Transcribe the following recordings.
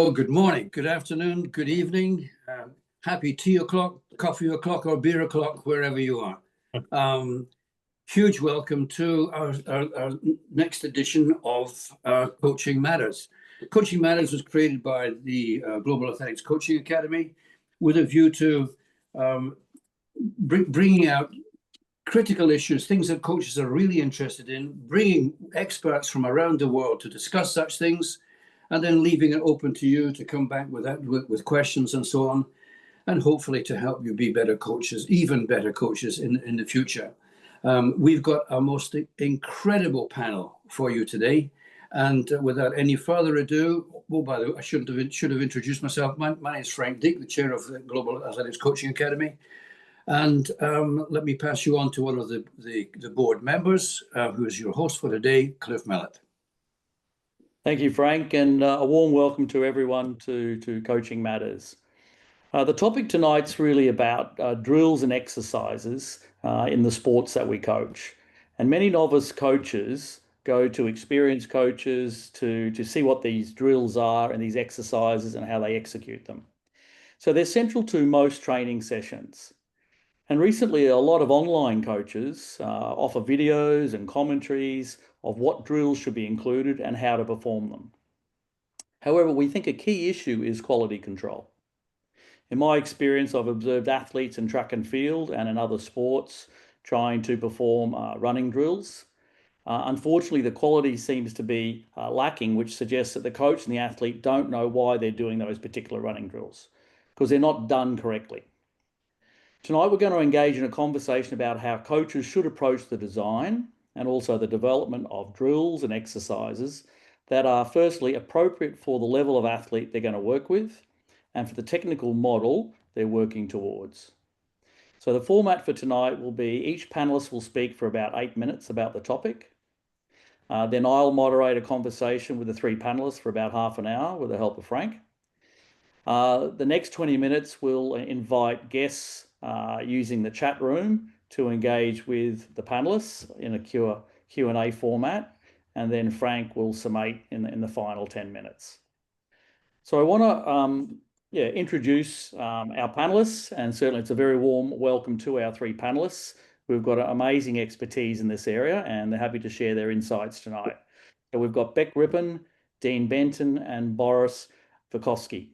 Oh, good morning, good afternoon, good evening. Happy tea o'clock, coffee o'clock, or beer o'clock, wherever you are. Huge welcome to our next edition of Coaching Matters. Coaching Matters was created by the Global Athletics Coaching Academy with a view to bringing out critical issues, things that coaches are really interested in, bringing experts from around the world to discuss such things, and then leaving it open to you to come back with questions and so on, and hopefully to help you be better coaches, even better coaches in the future. We've got a most incredible panel for you today. And without any further ado, well, by the way, I should have introduced myself. My name is Frank Dick, the chair of the Global Athletics Coaching Academy. And let me pass you on to one of the board members, who is your host for today, Cliff Mallett. Thank you, Frank, and a warm welcome to everyone to Coaching Matters. The topic tonight's really about drills and exercises in the sports that we coach. And many novice coaches go to experienced coaches to see what these drills are and these exercises and how they execute them. So they're central to most training sessions. And recently, a lot of online coaches offer videos and commentaries of what drills should be included and how to perform them. However, we think a key issue is quality control. In my experience, I've observed athletes in track and field and in other sports trying to perform running drills. Unfortunately, the quality seems to be lacking, which suggests that the coach and the athlete don't know why they're doing those particular running drills because they're not done correctly. Tonight, we're going to engage in a conversation about how coaches should approach the design and also the development of drills and exercises that are firstly appropriate for the level of athlete they're going to work with and for the technical model they're working towards. So the format for tonight will be each panelist will speak for about 8 minutes about the topic. Then I'll moderate a conversation with the 3 panelists for about half an hour with the help of Frank. The next 20 minutes we'll invite guests using the chat room to engage with the panelists in a Q&A format, and then Frank will summate in the final 10 minutes. So I want to introduce our panelists, and certainly it's a very warm welcome to our 3 panelists. We've got amazing expertise in this area, and they're happy to share their insights tonight. So we've got Bec Rippon, Dean Benton, and Boris Verkhovsky.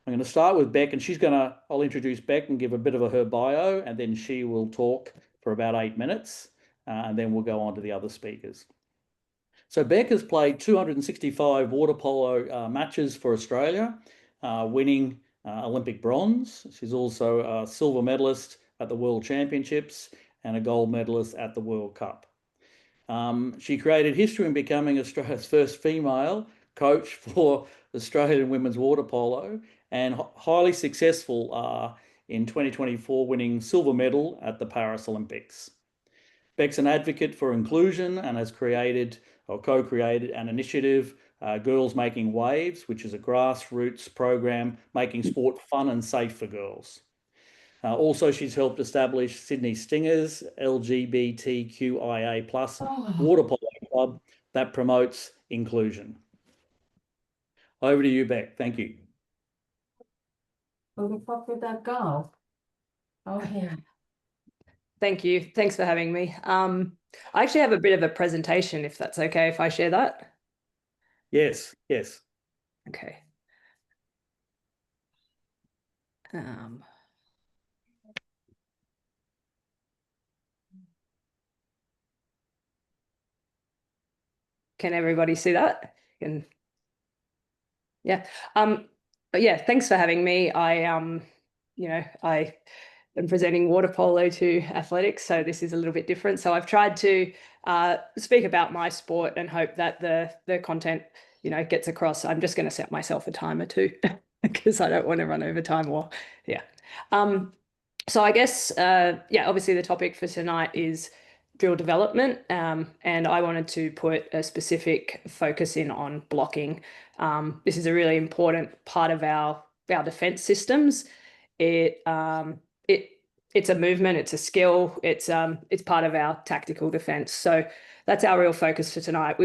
I'm going to start with Bec, and I'll introduce Bec and give a bit of her bio, and then she will talk for about 8 minutes, and then we'll go on to the other speakers. So Bec has played 265 water polo matches for Australia, winning Olympic bronze. She's also a silver medalist at the World Championships and a gold medalist at the World Cup. She created history in becoming Australia's first female coach for Australian women's water polo, and highly successful in 2024, winning silver medal at the Paris Olympics. Bec's an advocate for inclusion and has created or co-created an initiative, Girls Making Waves, which is a grassroots program making sport fun and safe for girls. Also, she's helped establish Sydney Stingers LGBTQIA+ water polo club that promotes inclusion. Over to you, Bec. Thank you. Where the fuck did that go? Oh, yeah. Thank you. Thanks for having me. I actually have a bit of a presentation, if that's okay, if I share that. Yes. Okay. Can everybody see that? Yeah. But yeah, thanks for having me. I am presenting water polo to athletics, so this is a little bit different. So I've tried to speak about my sport and hope that the content, gets across. I'm just going to set myself a timer too, because I don't want to run over time. So I guess, obviously the topic for tonight is drill development, and I wanted to put a specific focus in on blocking. This is a really important part of our defense systems. It's a movement, it's a skill, it's part of our tactical defense. So that's our real focus for tonight.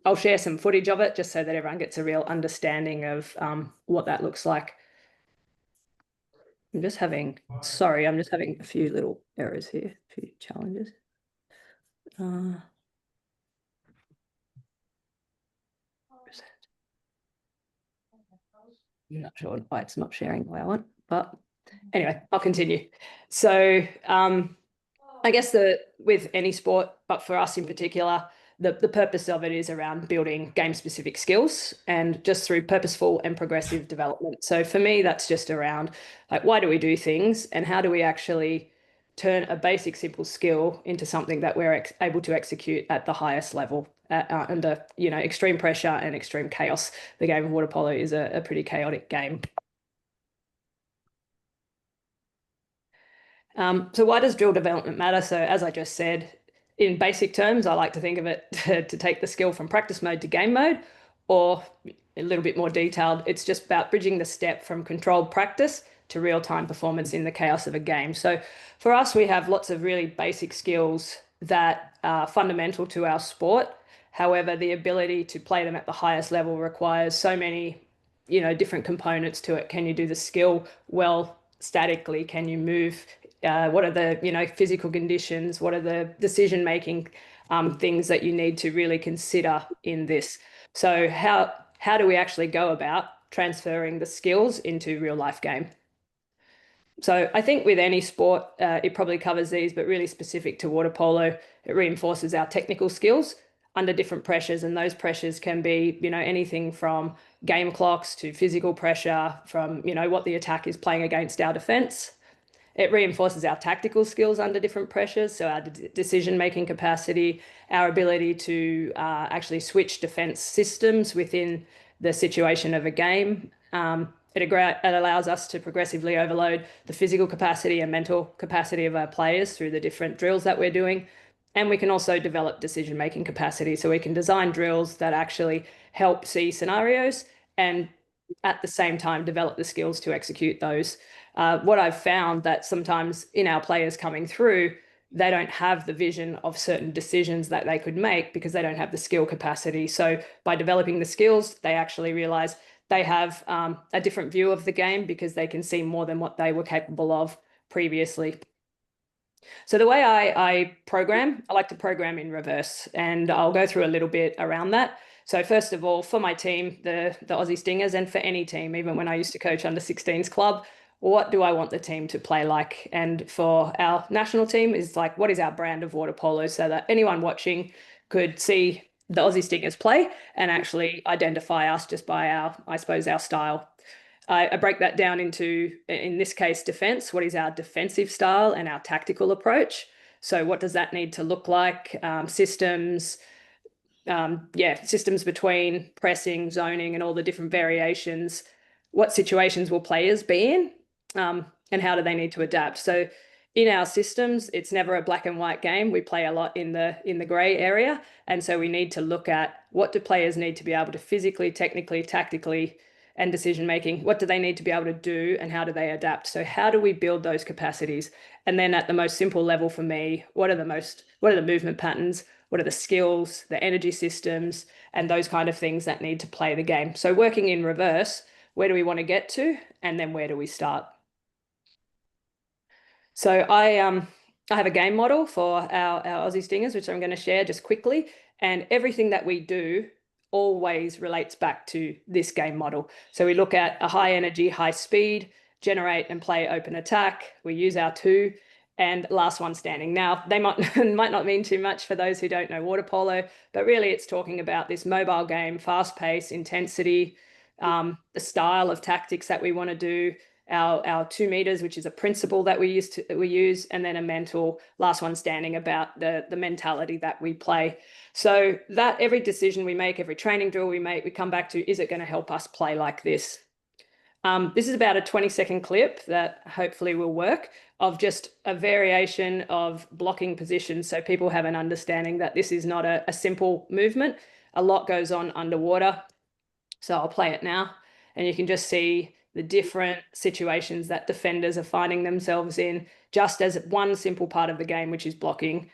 I'll share some footage of it just so that everyone gets a real understanding of what that looks like. I'm just having a few little errors here, a few challenges. I'm not sure why it's not sharing the way I want, but anyway, I'll continue. So I guess with any sport, but for us in particular, the purpose of it is around building game-specific skills and just through purposeful and progressive development. So for me, that's just around like, why do we do things and how do we actually turn a basic, simple skill into something that we're able to execute at the highest level under, you know, extreme pressure and extreme chaos. The game of water polo is a pretty chaotic game. So why does drill development matter? So as I just said, in basic terms, I like to think of it to take the skill from practice mode to game mode, or a little bit more detailed, it's just about bridging the step from controlled practice to real-time performance in the chaos of a game. So for us, we have lots of really basic skills that are fundamental to our sport. However, the ability to play them at the highest level requires so many, you know, different components to it. Can you do the skill well statically? Can you move? What are the, you know, physical conditions? What are the decision-making things that you need to really consider in this? So how do we actually go about transferring the skills into real life game? So I think with any sport, it probably covers these, but really specific to water polo, it reinforces our technical skills under different pressures. And those pressures can be, you know, anything from game clocks to physical pressure, from, you know, what the attack is playing against our defense. It reinforces our tactical skills under different pressures, so our decision-making capacity, our ability to actually switch defense systems within the situation of a game. It allows us to progressively overload the physical capacity and mental capacity of our players through the different drills that we're doing. And we can also develop decision-making capacity, so we can design drills that actually help see scenarios and at the same time develop the skills to execute those. What I've found that sometimes in our players coming through, they don't have the vision of certain decisions that they could make because they don't have the skill capacity. So by developing the skills, they actually realize they have a different view of the game because they can see more than what they were capable of previously. So the way I program, I like to program in reverse, and I'll go through a little bit around that. So first of all, for my team, the Aussie Stingers, and for any team, even when I used to coach under 16s club, what do I want the team to play like? And for our national team is like, what is our brand of water polo, so that anyone watching could see the Aussie Stingers play and actually identify us just by our, I suppose, our style. I break that down into, in this case, defense. What is our defensive style and our tactical approach? So what does that need to look like? Systems, systems between pressing, zoning, and all the different variations. What situations will players be in? And how do they need to adapt? So in our systems, it's never a black and white game. We play a lot in the gray area. And so we need to look at, what do players need to be able to physically, technically, tactically, and decision-making, what do they need to be able to do and how do they adapt? So how do we build those capacities? And then at the most simple level for me, what are the movement patterns? What are the skills, the energy systems, and those kind of things that need to play the game? So working in reverse, where do we want to get to? And then where do we start? So I have a game model for our Aussie Stingers, which I'm going to share just quickly. And everything that we do always relates back to this game model. So we look at a high energy, high speed, generate and play open attack. We use our 2 and last one standing. Now, they might not mean too much for those who don't know water polo, but really it's talking about this mobile game, fast pace, intensity, the style of tactics that we want to do, our 2 meters, which is a principle that we use, and then a mental last one standing about the mentality that we play. So that every decision we make, every training drill we make, we come back to, is it going to help us play like this? This is about a 20-second clip that hopefully will work, of just a variation of blocking positions, so people have an understanding that this is not a simple movement. A lot goes on underwater. So I'll play it now, and you can just see the different situations that defenders are finding themselves in, just as one simple part of the game, which is blocking.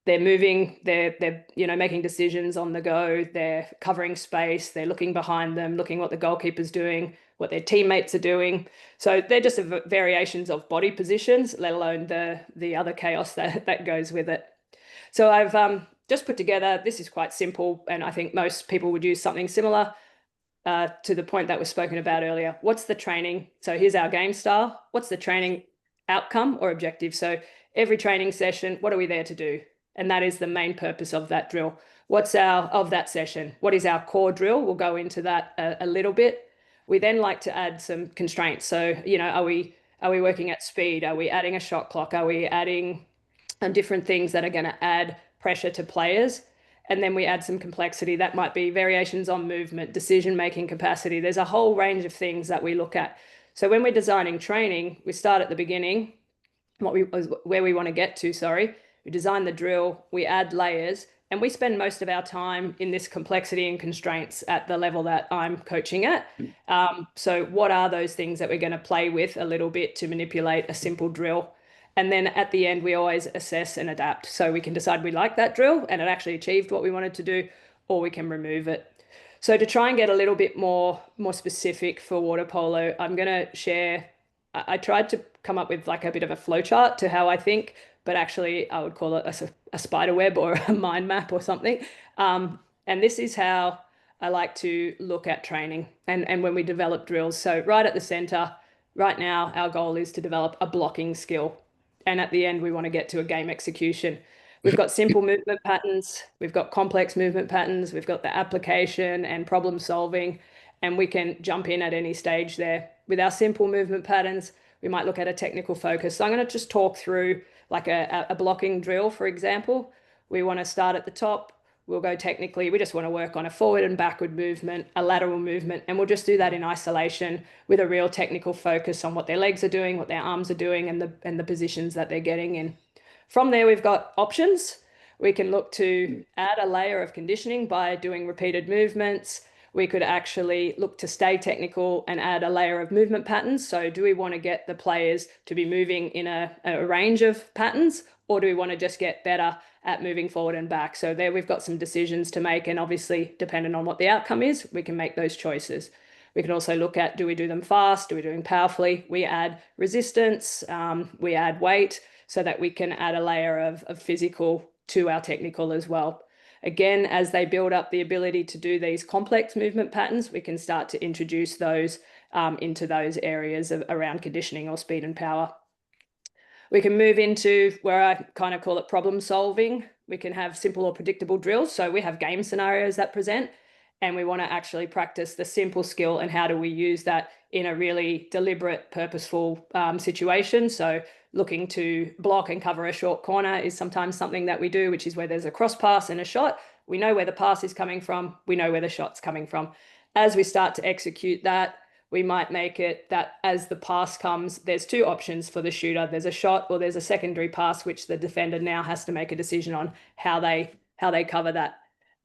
they're moving, they're making decisions on the go, they're covering space, they're looking behind them, looking what the goalkeeper's doing, what their teammates are doing. So they're just variations of body positions, let alone the other chaos that goes with it. So I've just put together, this is quite simple, and I think most people would use something similar to the point that was spoken about earlier. What's the training? So here's our game style. What's the training outcome or objective? So every training session, what are we there to do? And that is the main purpose of that drill. What's of that session? What is our core drill? We'll go into that a little bit. We then like to add some constraints. So, are we working at speed? Are we adding a shot clock? Are we adding different things that are going to add pressure to players? And then we add some complexity. That might be variations on movement, decision-making capacity. There's a whole range of things that we look at. So when we're designing training, we start at the beginning, where we want to get to, sorry. We design the drill, we add layers, and we spend most of our time in this complexity and constraints at the level that I'm coaching at. So what are those things that we're going to play with a little bit to manipulate a simple drill? And then at the end, we always assess and adapt. So we can decide we like that drill and it actually achieved what we wanted to do, or we can remove it. So to try and get a little bit more specific for water polo, I'm going to share, I tried to come up with like a bit of a flowchart to how I think, but actually I would call it a spider web or a mind map or something. And this is how I like to look at training and when we develop drills. So right at the center, right now, our goal is to develop a blocking skill. And at the end, we want to get to a game execution. We've got simple movement patterns. We've got complex movement patterns. We've got the application and problem solving, and we can jump in at any stage there. With our simple movement patterns, we might look at a technical focus. So I'm going to just talk through like a blocking drill, for example. We want to start at the top. We'll go technically. We just want to work on a forward and backward movement, a lateral movement, and we'll just do that in isolation with a real technical focus on what their legs are doing, what their arms are doing, and the positions that they're getting in. From there, we've got options. We can look to add a layer of conditioning by doing repeated movements. We could actually look to stay technical and add a layer of movement patterns. So do we want to get the players to be moving in a range of patterns, or do we want to just get better at moving forward and back? So there we've got some decisions to make, and obviously depending on what the outcome is, we can make those choices. We can also look at, do we do them fast? Do we do them powerfully? We add resistance, we add weight, so that we can add a layer of physical to our technical as well. Again, as they build up the ability to do these complex movement patterns, we can start to introduce those into those areas around conditioning or speed and power. We can move into where I kind of call it problem solving. We can have simple or predictable drills. So we have game scenarios that present, and we want to actually practice the simple skill and how do we use that in a really deliberate, purposeful situation. So looking to block and cover a short corner is sometimes something that we do, which is where there's a cross pass and a shot. We know where the pass is coming from. We know where the shot's coming from. As we start to execute that, we might make it that as the pass comes, there's two options for the shooter. There's a shot or there's a secondary pass, which the defender now has to make a decision on how they cover that.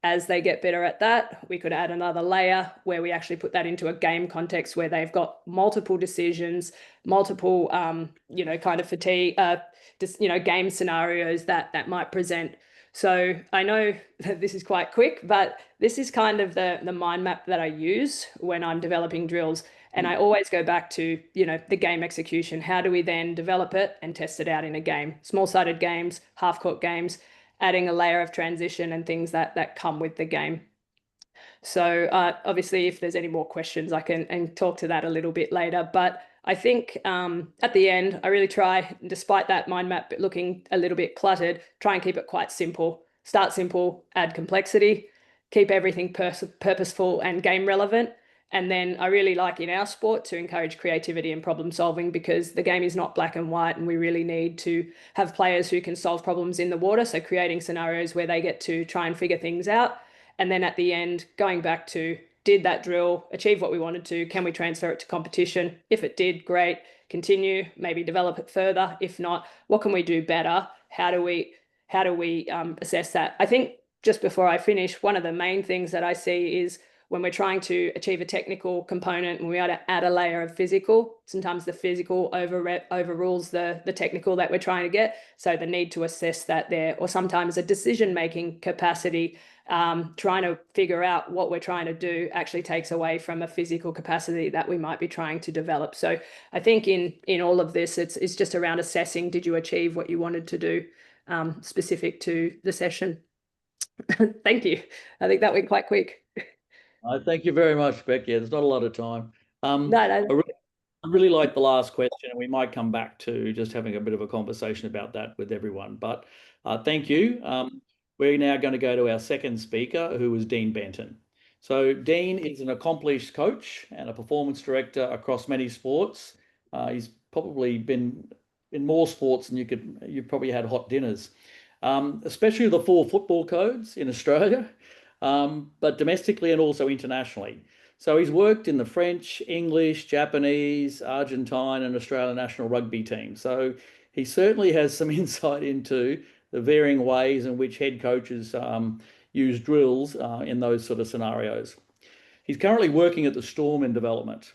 As they get better at that, we could add another layer where we actually put that into a game context where they've got multiple decisions, multiple, kind of fatigue, game scenarios that might present. So I know that this is quite quick, but this is kind of the mind map that I use when I'm developing drills. And I always go back to, the game execution. How do we then develop it and test it out in a game? Small-sided games, half-court games, adding a layer of transition and things that come with the game. So obviously, if there's any more questions, I can talk to that a little bit later. But I think at the end, I really try, despite that mind map looking a little bit cluttered, try and keep it quite simple. Start simple, add complexity, keep everything purposeful and game relevant. And then I really like in our sport to encourage creativity and problem solving, because the game is not black and white, and we really need to have players who can solve problems in the water. So creating scenarios where they get to try and figure things out. And then at the end, going back to, did that drill achieve what we wanted to? Can we transfer it to competition? If it did, great. Continue, maybe develop it further. If not, what can we do better? How do we assess that? I think just before I finish, one of the main things that I see is when we're trying to achieve a technical component and we add a layer of physical, sometimes the physical overrules the technical that we're trying to get. So the need to assess that there, or sometimes a decision-making capacity, trying to figure out what we're trying to do actually takes away from a physical capacity that we might be trying to develop. So I think in all of this, it's just around assessing, did you achieve what you wanted to do, specific to the session. Thank you. I think that went quite quick. Thank you very much, Bec. Yeah, there's not a lot of time. No. I really like the last question, and we might come back to just having a bit of a conversation about that with everyone. But thank you. We're now going to go to our second speaker, who is Dean Benton. So Dean is an accomplished coach and a performance director across many sports. He's probably been in more sports than you've probably had hot dinners, especially the 4 football codes in Australia, but domestically and also internationally. So he's worked in the French, English, Japanese, Argentine, and Australian national rugby team. So he certainly has some insight into the varying ways in which head coaches use drills in those sort of scenarios. He's currently working at the Storm in development.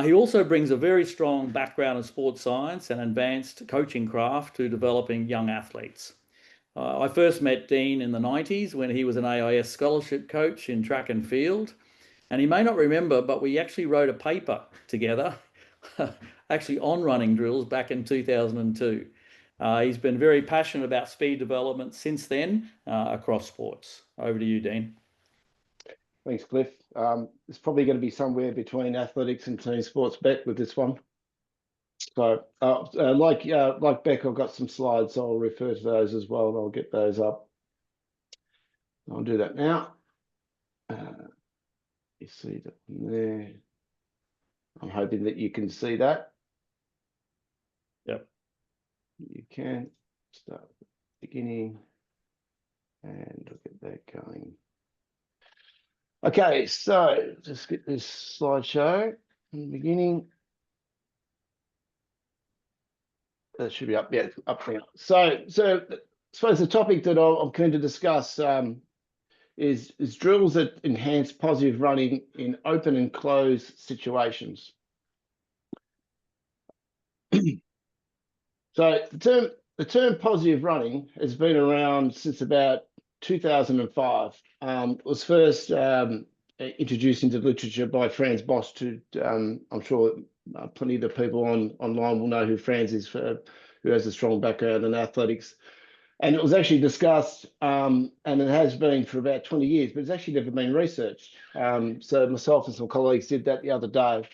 He also brings a very strong background in sports science and advanced coaching craft to developing young athletes. I first met Dean in the 90s when he was an AIS scholarship coach in track and field. And he may not remember, but we actually wrote a paper together, actually on running drills back in 2002. He's been very passionate about speed development since then across sports. Over to you, Dean. Thanks, Cliff. It's probably going to be somewhere between athletics and team sports, Bec, with this one. So like Bec, I've got some slides, so I'll refer to those as well, and I'll get those up. I'll do that now. You see that there. I'm hoping that you can see that. Yep. You can start at the beginning and look at that going. Okay, so just get this slideshow in the beginning. That should be up, yeah, up there. So I suppose the topic that I'm keen to discuss is drills that enhance positive running in open and closed situations. So the term positive running has been around since about 2005. It was first introduced into literature by Franz Bosch. I'm sure plenty of the people online will know who Franz is, who has a strong background in athletics. And it was actually discussed, and it has been for about 20 years, but it's actually never been researched. So myself and some colleagues did that the other day.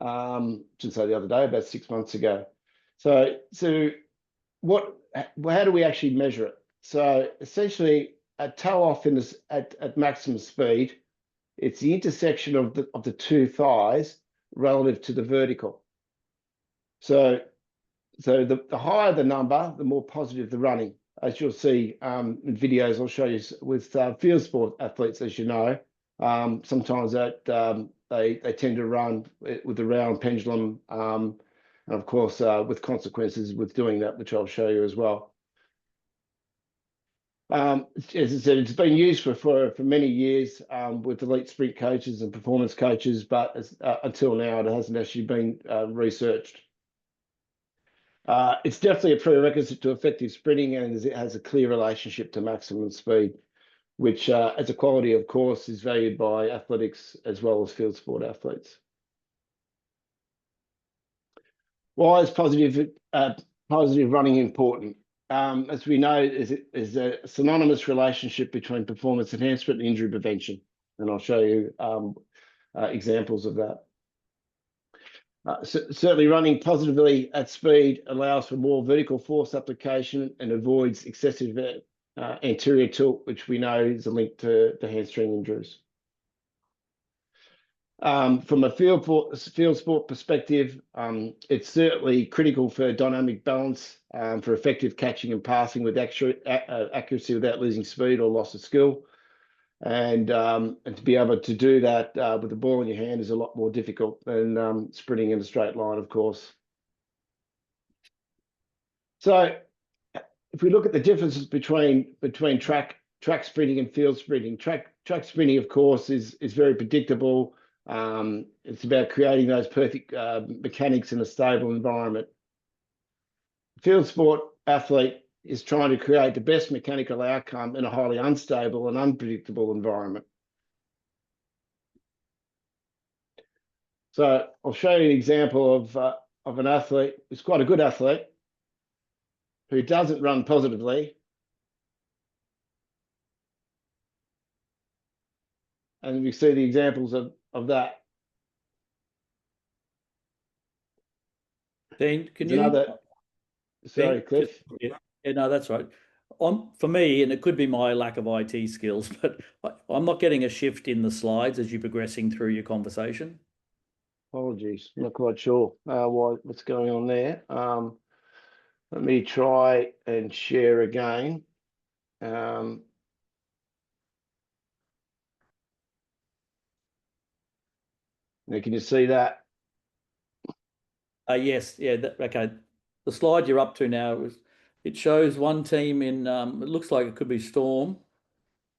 Shouldn't say the other day, about 6 months ago. So how do we actually measure it? So essentially, a toe off at maximum speed, it's the intersection of the 2 thighs relative to the vertical. So the higher the number, the more positive the running. As you'll see in videos, I'll show you with field sport athletes, as you know, sometimes that they tend to run with the round pendulum, and of course with consequences with doing that, which I'll show you as well. As I said, it's been used for many years with elite sprint coaches and performance coaches, but until now it hasn't actually been researched. It's definitely a prerequisite to effective sprinting, and it has a clear relationship to maximum speed, which as a quality, of course, is valued by athletics as well as field sport athletes. Why is positive running important? As we know, is a synonymous relationship between performance enhancement and injury prevention, and I'll show you examples of that. Certainly running positively at speed allows for more vertical force application and avoids excessive anterior tilt, which we know is a link to hamstring injuries. From a field sport perspective, it's certainly critical for dynamic balance, for effective catching and passing with accuracy without losing speed or loss of skill. And to be able to do that with the ball in your hand is a lot more difficult than sprinting in a straight line, of course. So if we look at the differences between track sprinting and field sprinting, track track sprinting, of course, is very predictable. It's about creating those perfect mechanics in a stable environment. Field sport athlete is trying to create the best mechanical outcome in a highly unstable and unpredictable environment. So I'll show you an example of an athlete who's quite a good athlete who doesn't run positively. And we see the examples of that. Dean, can There's you? another. Sorry, Dean, Cliff. Yeah, no, that's right. For me, and it could be my lack of IT skills, but I'm not getting a shift in the slides as you're progressing through your conversation. Apologies, I'm not quite sure what's going on there. Let me try and share again. Now, can you see that? Yes, yeah, okay. The slide you're up to now it shows one team in. It looks like it could be Storm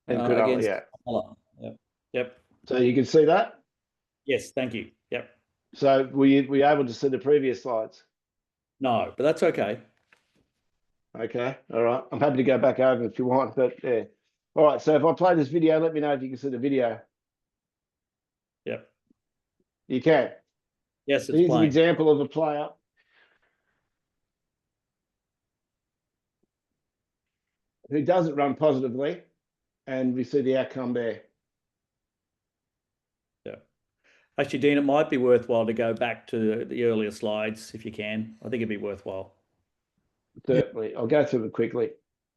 And Cronulla, against yeah. Mallett. Yep. So you can see that? Yes, thank you. Yep. So were you able to see the previous slides? No, but that's okay. Okay, all right. I'm happy to go back over if you want, but yeah. All right, so if I play this video, let me know if you can see the video. Yep. You can. Yes, So it's here's an playing. example of a player who doesn't run positively, and we see the outcome there. Yeah. Actually, Dean, it might be worthwhile to go back to the earlier slides if you can. I think it'd be worthwhile. Certainly. I'll go through it quickly.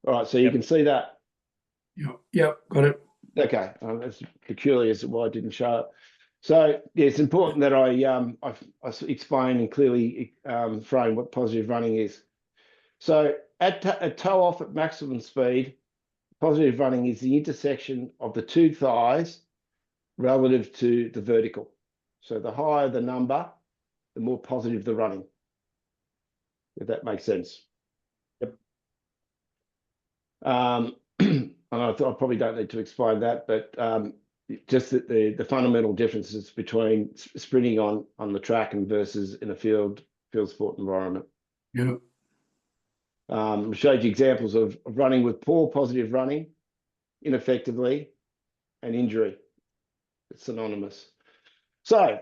All right, so you can see that. Yep, got it. Okay, that's peculiar as to why I didn't show it. So yeah, it's important that I explain and clearly frame what positive running is. So at toe off at maximum speed, positive running is the intersection of the two thighs relative to the vertical. So the higher the number, the more positive the running, if that makes sense. Yep. And I thought I probably don't need to explain that, but just the fundamental differences between sprinting on the track and versus in a field sport environment. Yeah. Showed you examples of running with poor positive running, ineffectively, and injury. It's synonymous. So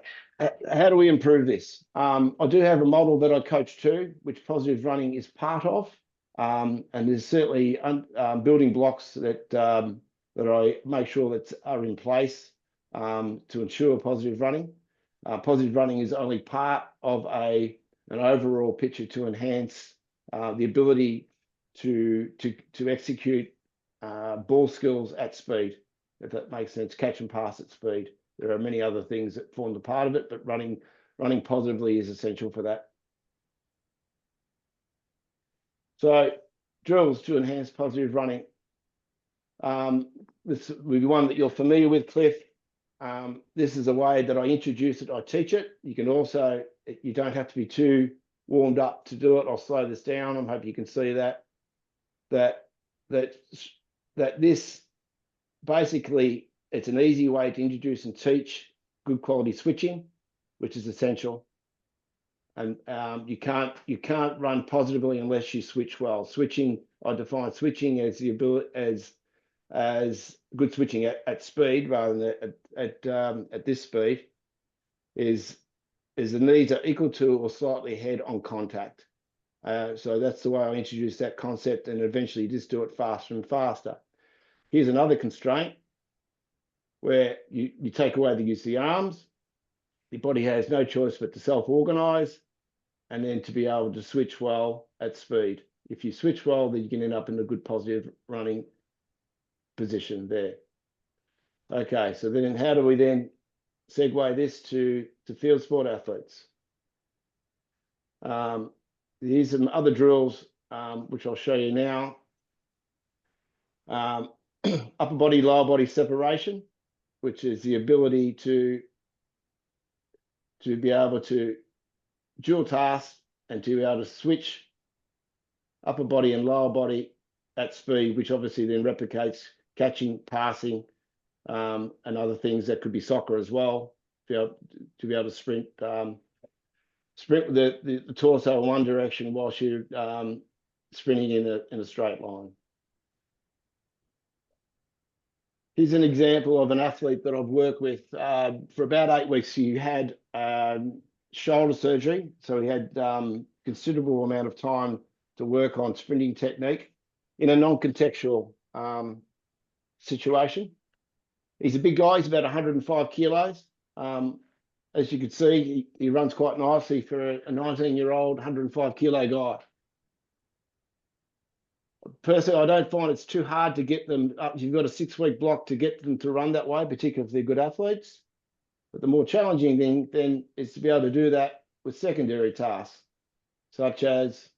how do we improve this? I do have a model that I coach to, which positive running is part of. And there's certainly building blocks that I make sure that are in place to ensure positive running. Positive running is only part of an overall picture to enhance the ability to execute ball skills at speed, if that makes sense, catch and pass at speed. There are many other things that form the part of it, but running positively is essential for that. So drills to enhance positive running. This will be one that you're familiar with, Cliff. This is a way that I introduce it, I teach it. You can also, you don't have to be too warmed up to do it. I'll slow this down. I hope you can see that this basically, it's an easy way to introduce and teach good quality switching, which is essential. And you can't run positively unless you switch well. Switching, I define switching as the ability as good switching at speed rather than at this speed is the needs are equal to or slightly ahead on contact. So that's the way I introduce that concept, and eventually just do it faster and faster. Here's another constraint where you take away the use of the arms. The body has no choice but to self-organize and then to be able to switch well at speed. If you switch well, then you can end up in a good positive running position there. Okay, so then how do we then segue this to field sport athletes? Here's some other drills, which I'll show you now. Upper body, lower body separation, which is the ability to be able to dual task and to be able to switch upper body and lower body at speed, which obviously then replicates catching, passing, and other things. That could be soccer as well, to be able to sprint with the torso in one direction whilst you're sprinting in a straight line. Here's an example of an athlete that I've worked with for about 8 weeks. He had shoulder surgery, so he had considerable amount of time to work on sprinting technique in a non-contextual situation. He's a big guy. He's about 105 kilos. As you can see, he runs quite nicely for a 19-year-old, 105 kilo guy. Personally, I don't find it's too hard to get them up. You've got a 6-week block to get them to run that way, particularly if they're good athletes. But the more challenging thing then is to be able to do that with secondary tasks, such as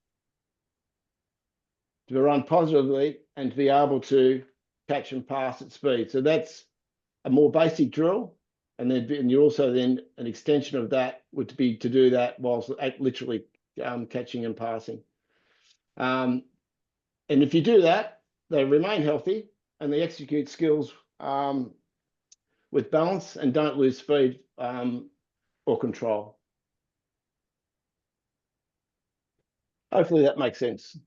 to run positively and to be able to catch and pass at speed. So that's a more basic drill. And you also then, an extension of that would be to do that whilst literally catching and passing. And if you do that, they remain healthy and they execute skills with balance and don't lose speed or control. Hopefully that makes sense.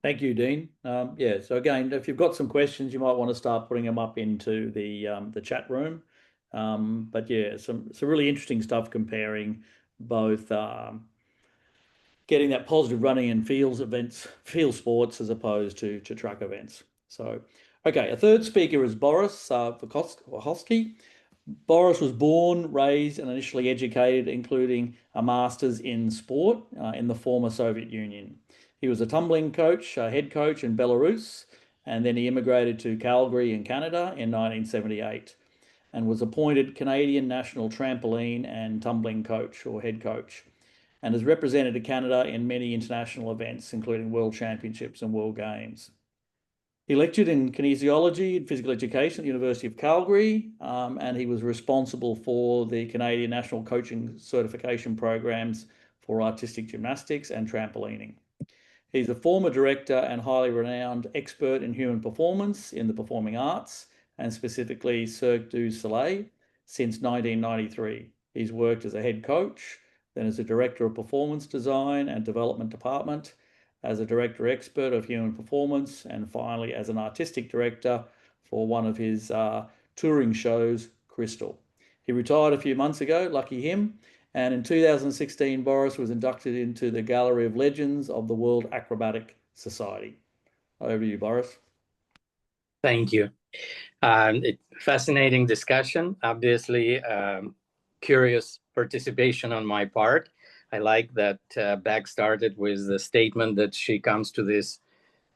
Thank you, Dean. Yeah, so again, if you've got some questions, you might want to start putting them up into the chat room. But yeah, some really interesting stuff comparing both getting that positive running in field sports as opposed to track events. So, okay, a third speaker is Boris Verkhovsky. Boris was born, raised, and initially educated, including a master's in sport in the former Soviet Union. He was a tumbling coach, head coach in Belarus, and then he immigrated to Calgary in Canada in 1978 and was appointed Canadian national trampoline and tumbling coach or head coach, and has represented Canada in many international events, including World Championships and World Games. He lectured in kinesiology and physical education at the University of Calgary, and he was responsible for the Canadian National Coaching Certification programs for artistic gymnastics and trampolining. He's a former director and highly renowned expert in human performance in the performing arts, and specifically Cirque du Soleil, since 1993. He's worked as a head coach, then as a director of performance design and development department, as a director expert of human performance, and finally as an artistic director for one of his touring shows, Crystal. He retired a few months ago, lucky him, and in 2016, Boris was inducted into the Gallery of Legends of the World Acrobatic Society. Over to you, Boris. Thank you. Fascinating discussion. Obviously, curious participation on my part. I like that Bec started with the statement that she comes to this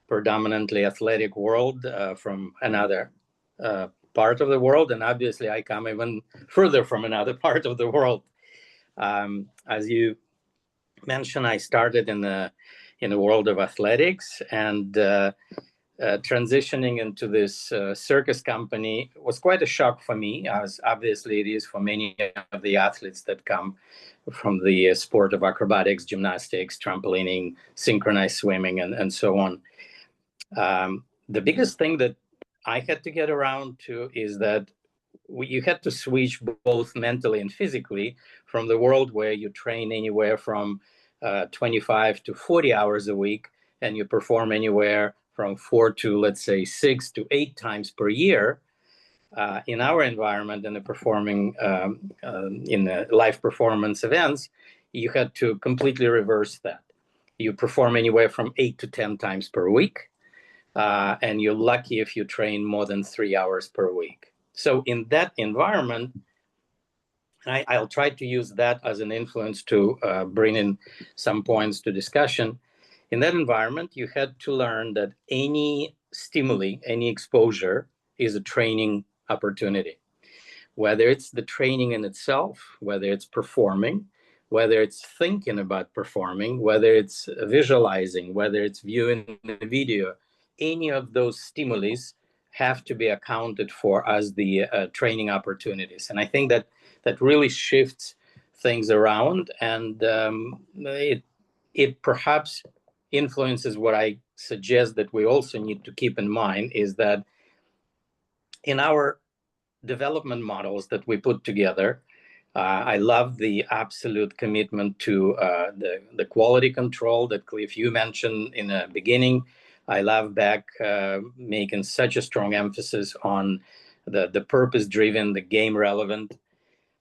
predominantly athletic world from another part of the world. And obviously, I come even further from another part of the world. As you mentioned, I started in the world of athletics, and transitioning into this circus company was quite a shock for me, as obviously it is for many of the athletes that come from the sport of acrobatics, gymnastics, trampolining, synchronized swimming, and so on. The biggest thing that I had to get around to is that you had to switch both mentally and physically from the world where you train anywhere from 25 to 40 hours a week, and you perform anywhere from 4 to, let's say, 6 to 8 times per year. In our environment, in the performing, in the live performance events, you had to completely reverse that. You perform anywhere from 8 to 10 times per week, and you're lucky if you train more than 3 hours per week. So in that environment, I'll try to use that as an influence to bring in some points to discussion. In that environment, you had to learn that any stimuli, any exposure is a training opportunity. Whether it's the training in itself, whether it's performing, whether it's thinking about performing, whether it's visualizing, whether it's viewing the video, any of those stimuli have to be accounted for as the training opportunities. And I think that really shifts things around, and it perhaps influences what I suggest that we also need to keep in mind is that in our development models that we put together, I love the absolute commitment to the quality control that Cliff, you mentioned in the beginning. I love Bec making such a strong emphasis on the purpose-driven, the game relevant.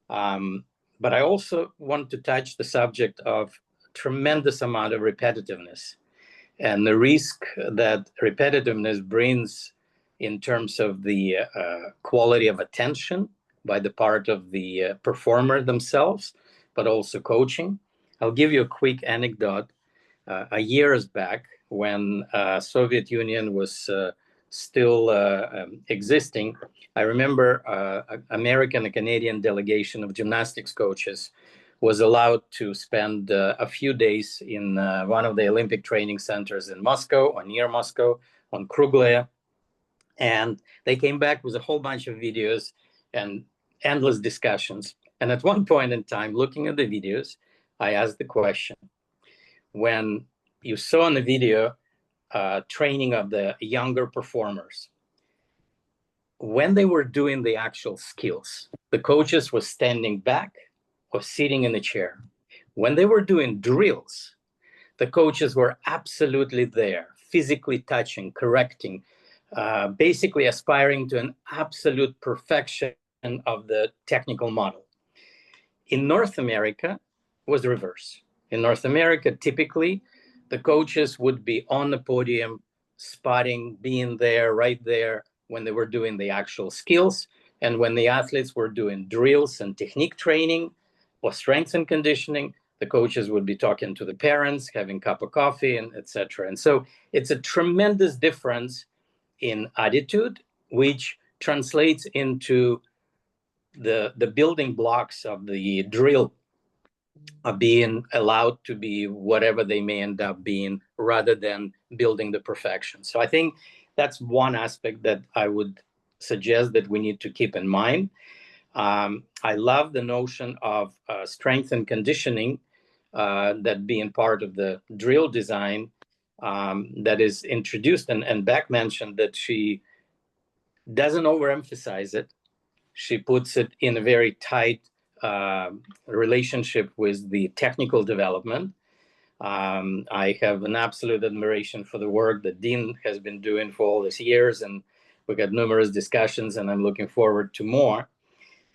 But I also want to touch the subject of tremendous amount of repetitiveness and the risk that repetitiveness brings in terms of the quality of attention by the part of the performer themselves, but also coaching. I'll give you a quick anecdote. A years back, when Soviet Union was still existing, I remember American and Canadian delegation of gymnastics coaches was allowed to spend a few days in one of the Olympic training centers in Moscow or near Moscow on Kruglaya. And they came back with a whole bunch of videos and endless discussions. And at one point in time, looking at the videos, I asked the question, when you saw in the video training of the younger performers, when they were doing the actual skills, the coaches were standing back or sitting in a chair. When they were doing drills, the coaches were absolutely there, physically touching, correcting, basically aspiring to an absolute perfection of the technical model. In North America, it was the reverse. In North America, typically, the coaches would be on the podium, spotting, being there, right there, when they were doing the actual skills. And when the athletes were doing drills and technique training or strength and conditioning, the coaches would be talking to the parents, having a cup of coffee, and etc. And so it's a tremendous difference in attitude, which translates into the building blocks of the drill are being allowed to be whatever they may end up being, rather than building the perfection. So I think that's one aspect that I would suggest that we need to keep in mind. I love the notion of strength and conditioning that being part of the drill design that is introduced. And Bec mentioned that she doesn't overemphasize it. She puts it in a very tight relationship with the technical development. I have an absolute admiration for the work that Dean has been doing for all these years, and we got numerous discussions, and I'm looking forward to more.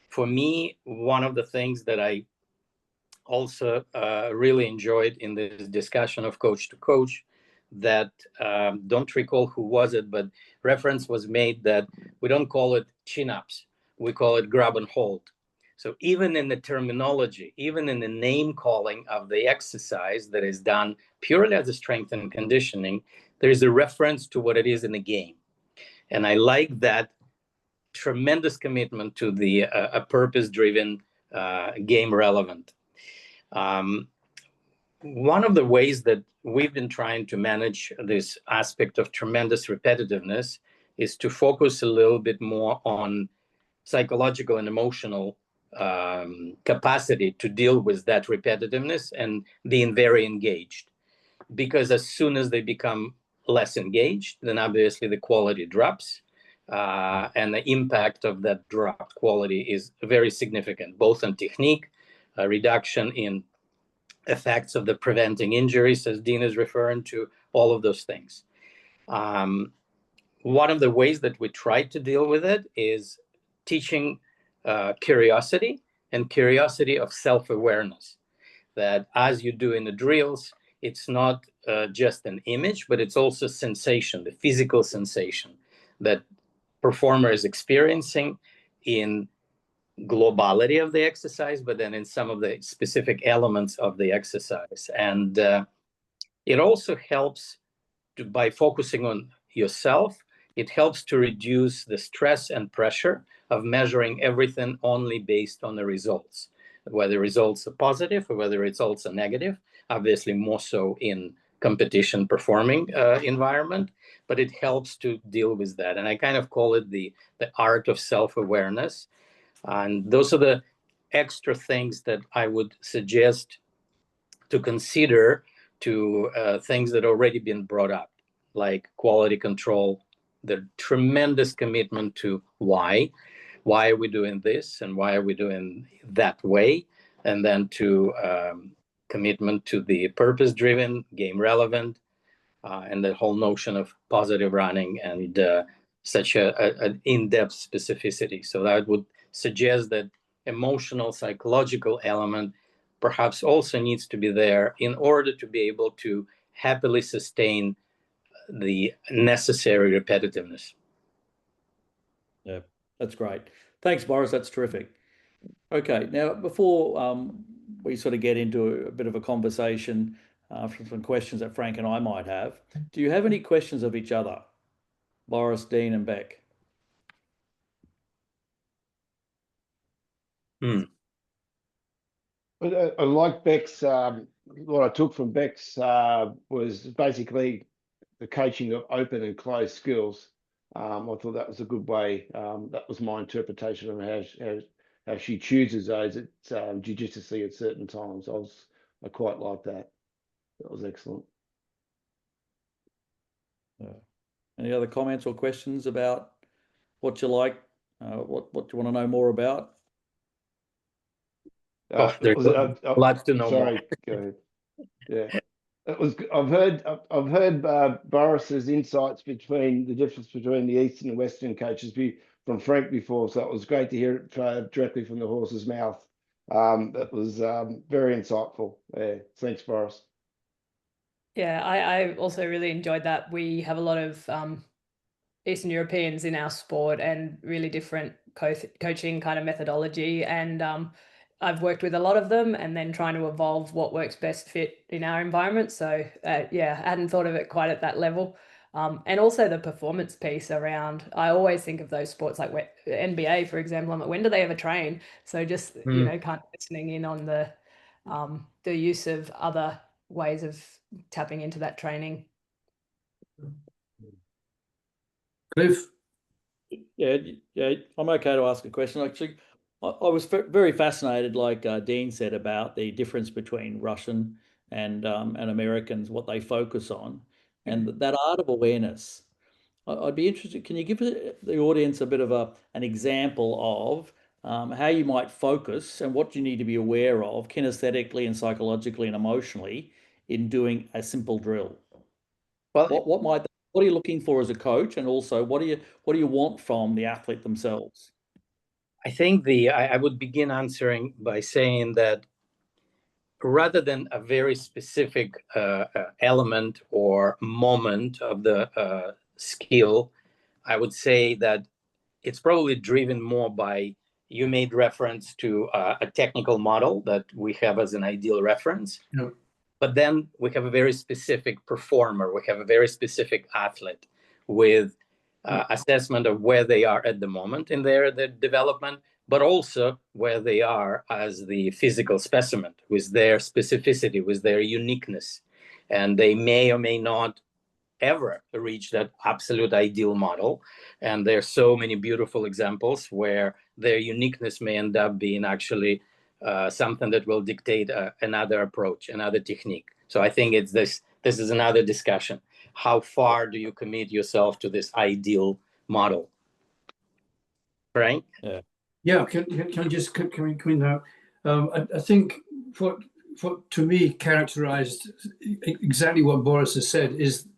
For me, one of the things that I also really enjoyed in this discussion of coach to coach, that don't recall who was it, but reference was made that we don't call it chin-ups, we call it grab and hold. So even in the terminology, even in the name calling of the exercise that is done purely as a strength and conditioning, there is a reference to what it is in the game. And I like that tremendous commitment to the a purpose-driven, game relevant. One of the ways that we've been trying to manage this aspect of tremendous repetitiveness is to focus a little bit more on psychological and emotional capacity to deal with that repetitiveness and being very engaged. Because as soon as they become less engaged, then obviously the quality drops. And the impact of that dropped quality is very significant, both on technique, reduction in effects of the preventing injuries, as Dean is referring to, all of those things. One of the ways that we try to deal with it is teaching curiosity, and curiosity of self-awareness, that as you do in the drills, it's not just an image, but it's also sensation, the physical sensation that performer is experiencing in globality of the exercise, but then in some of the specific elements of the exercise. And it also helps by focusing on yourself, it helps to reduce the stress and pressure of measuring everything only based on the results, whether results are positive or whether results are negative, obviously more so in competition performing environment, but it helps to deal with that. And I kind of call it the art of self-awareness. And those are the extra things that I would suggest to consider to things that already been brought up. like quality control, the tremendous commitment to why are we doing this and why are we doing that way, and then to commitment to the purpose-driven, game relevant, and the whole notion of positive running and such an in-depth specificity. So that would suggest that emotional, psychological element perhaps also needs to be there in order to be able to happily sustain the necessary repetitiveness. Yeah, that's great. Thanks, Boris. That's terrific. Okay, now before we sort of get into a bit of a conversation from some questions that Frank and I might have, do you have any questions of each other? Boris, Dean and Bec. But I like Bec's, what I took from Bec's was basically the coaching of open and closed skills. I thought that was a good way. That was my interpretation of how she chooses those judiciously at certain times. I quite like that. That was excellent. Any other comments or questions about what you like? What you want to know more about? There's lots to know. Sorry, go ahead. Yeah. I've heard Boris's insights between the difference between the Eastern and Western coaches from Frank before, so it was great to hear it directly from the horse's mouth. That was very insightful. Yeah, thanks, Boris. Yeah, I also really enjoyed that. We have a lot of Eastern Europeans in our sport and really different coaching kind of methodology, and I've worked with a lot of them and then trying to evolve what works best fit in our environment. So yeah, I hadn't thought of it quite at that level. And also the performance piece around, I always think of those sports like NBA, for example. I'm like, when do they ever train? So just, you know, kind of listening in on the use of other ways of tapping into that training. Cliff? Yeah, I'm okay to ask a question. Actually, I was very fascinated, like Dean said, about the difference between Russian and Americans, what they focus on, and that art of awareness. I'd be interested. Can you give the audience a bit of an example of how you might focus and what you need to be aware of kinesthetically and psychologically and emotionally in doing a simple drill? Well, what are you looking for as a coach, and also what do you want from the athlete themselves? I think I would begin answering by saying that rather than a very specific element or moment of the skill, I would say that it's probably driven more by, you made reference to a technical model that we have as an ideal reference. Yep. But then we have a very specific performer, we have a very specific athlete with assessment of where they are at the moment in their development, but also where they are as the physical specimen with their specificity, with their uniqueness. And they may or may not ever reach that absolute ideal model. And there are so many beautiful examples where their uniqueness may end up being actually something that will dictate another approach, another technique. So I think it's this is another discussion. How far do you commit yourself to this ideal model? Frank? Yeah, can I just come in now? I think what to me characterized exactly what Boris has said is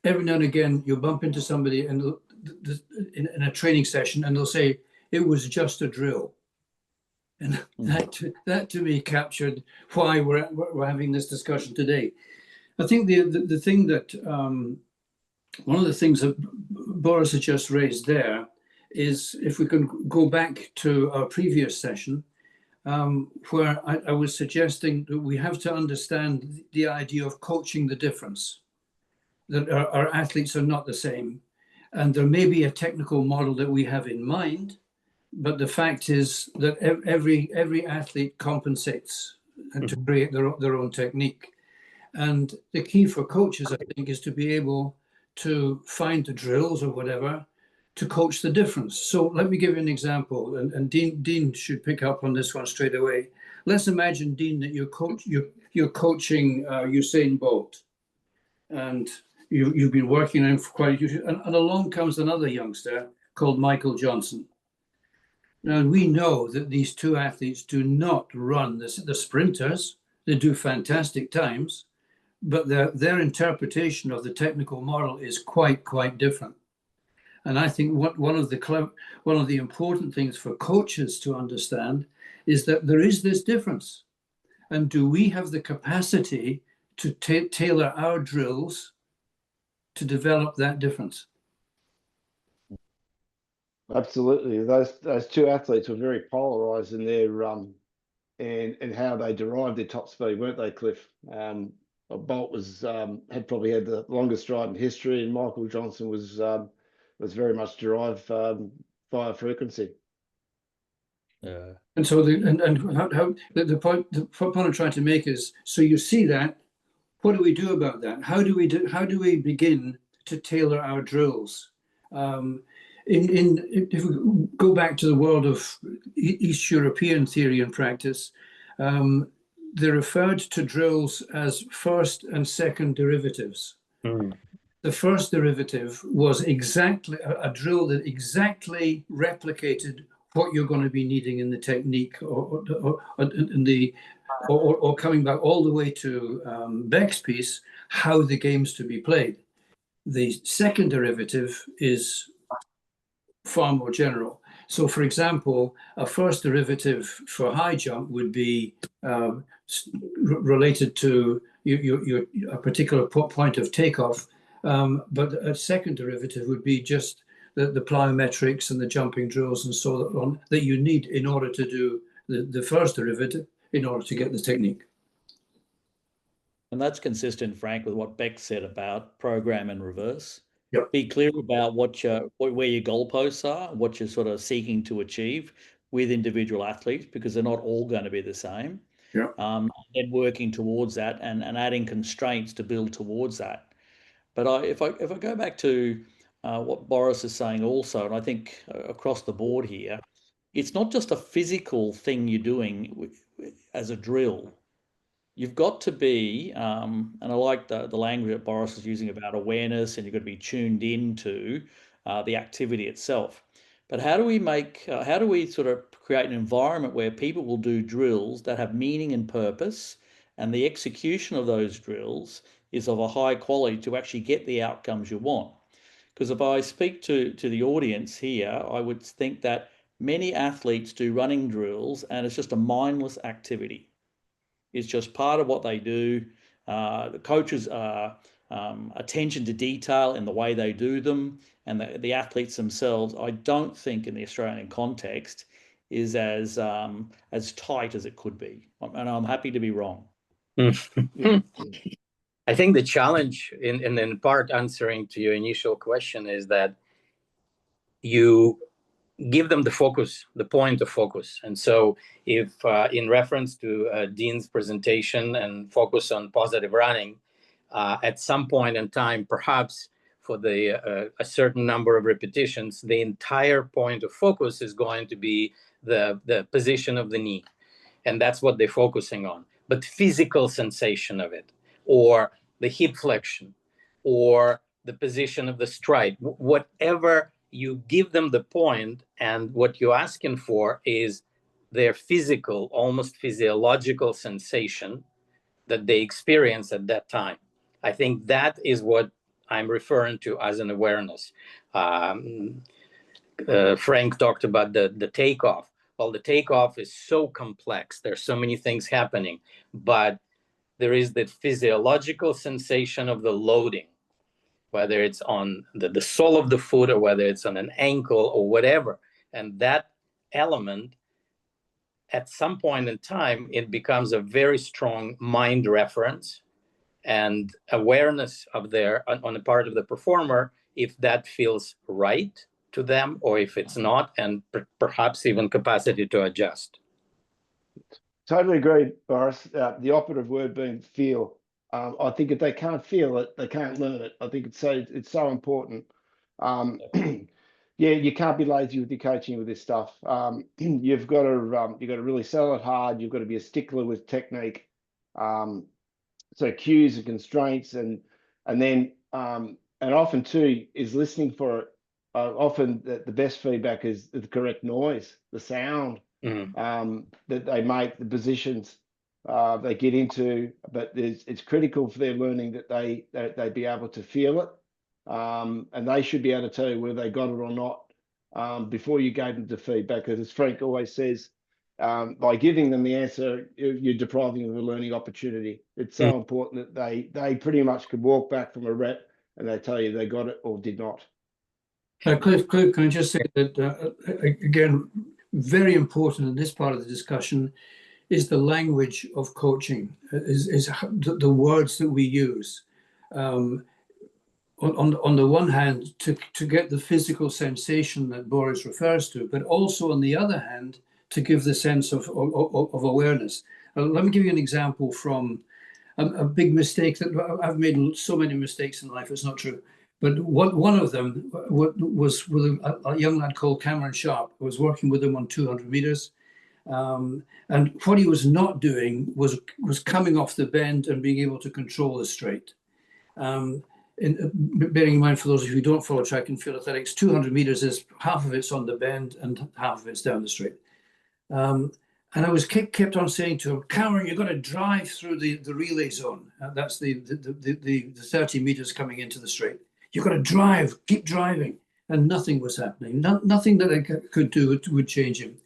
every now and again you'll bump into somebody and in a training session and they'll say it was just a drill, and that to me captured why we're having this discussion today. I think the thing that one of the things that Boris has just raised there is, if we can go back to our previous session, where I was suggesting that we have to understand the idea of coaching the difference, that our athletes are not the same. And there may be a technical model that we have in mind, but the fact is that every athlete compensates and to create their own technique. And the key for coaches, I think, is to be able to find the drills or whatever to coach the difference. So let me give you an example, and Dean should pick up on this one straight away. Let's imagine, Dean, that you're coaching Usain Bolt, and you've been working on for quite a few, and along comes another youngster called Michael Johnson. Now, we know that these two athletes do not run the sprinters. They do fantastic times, but their interpretation of the technical model is quite different. And I think one of the important things for coaches to understand is that there is this difference. And do we have the capacity to tailor our drills to develop that difference? Absolutely. Those two athletes were very polarized in their and how they derived their top speed, weren't they, Cliff? Bolt was had probably had the longest stride in history, and Michael Johnson was very much derived via frequency. Yeah. And so the point I'm trying to make is, so you see that, what do we do about that? How do we begin to tailor our drills? If we go back to the world of East European theory and practice, they referred to drills as first and second derivatives. The first derivative was exactly a drill that exactly replicated what you're going to be needing in the technique, or coming back all the way to Bec's piece, how the game's to be played. The second derivative is far more general. So, for example, a first derivative for high jump would be related to a particular point of takeoff, but a second derivative would be just the plyometrics and the jumping drills and so on that you need in order to do the first derivative in order to get the technique. And that's consistent, Frank, with what Bec said about program and reverse. Yep. Be clear about where your goalposts are, what you're sort of seeking to achieve with individual athletes, because they're not all going to be the same. Yeah. And working towards that and adding constraints to build towards that. But if I go back to what Boris is saying also, and I think across the board here, it's not just a physical thing you're doing as a drill. You've got to be, and I like the language that Boris is using about awareness, and you've got to be tuned into the activity itself. But how do we sort of create an environment where people will do drills that have meaning and purpose, and the execution of those drills is of a high quality to actually get the outcomes you want? Because if I speak to the audience here, I would think that many athletes do running drills and it's just a mindless activity. It's just part of what they do. The coaches are attention to detail in the way they do them, and the athletes themselves, I don't think in the Australian context is as tight as it could be. And I'm happy to be wrong. I think the challenge in part answering to your initial question is that you give them the focus, the point of focus. And so if in reference to Dean's presentation and focus on positive running, at some point in time, perhaps for a certain number of repetitions, the entire point of focus is going to be the position of the knee. And that's what they're focusing on. But physical sensation of it, or the hip flexion, or the position of the stride, whatever you give them the point, and what you're asking for is their physical, almost physiological sensation that they experience at that time. I think that is what I'm referring to as an awareness. Frank talked about the takeoff. Well, the takeoff is so complex. There's so many things happening, but there is the physiological sensation of the loading, whether it's on the sole of the foot or whether it's on an ankle or whatever. And that element, at some point in time, it becomes a very strong mind reference and awareness of on the part of the performer, if that feels right to them or if it's not, and perhaps even capacity to adjust. Totally agree, Boris. The operative word being feel. I think if they can't feel it, they can't learn it. I think it's so important. Yeah, you can't be lazy with your coaching with this stuff. You've got to really sell it hard. You've got to be a stickler with technique. So cues and constraints, and then and often too is listening for often the best feedback is the correct noise, the sound that they make, the positions they get into. But it's critical for their learning that they be able to feel it, and they should be able to tell you whether they got it or not before you gave them the feedback. Because as Frank always says, by giving them the answer, you're depriving them of a learning opportunity. It's so important that they pretty much could walk back from a rep and they tell you they got it or did not. Cliff, can I just say that, again, very important in this part of the discussion is the language of coaching, is the words that we use. On the one hand, to get the physical sensation that Boris refers to, but also on the other hand, to give the sense of awareness. Let me give you an example from a big mistake that I've made so many mistakes in life, it's not true. But one of them was with a young lad called Cameron Sharp. I was working with him on 200 meters. And what he was not doing was coming off the bend and being able to control the straight. Bearing in mind, for those of you who don't follow track and field athletics, 200 meters is half of it's on the bend and half of it's down the straight. And I was kept on saying to him, Cameron, you've got to drive through the relay zone. That's the 30 meters coming into the straight. You've got to drive, keep driving. And nothing was happening. Nothing that I could do would change him.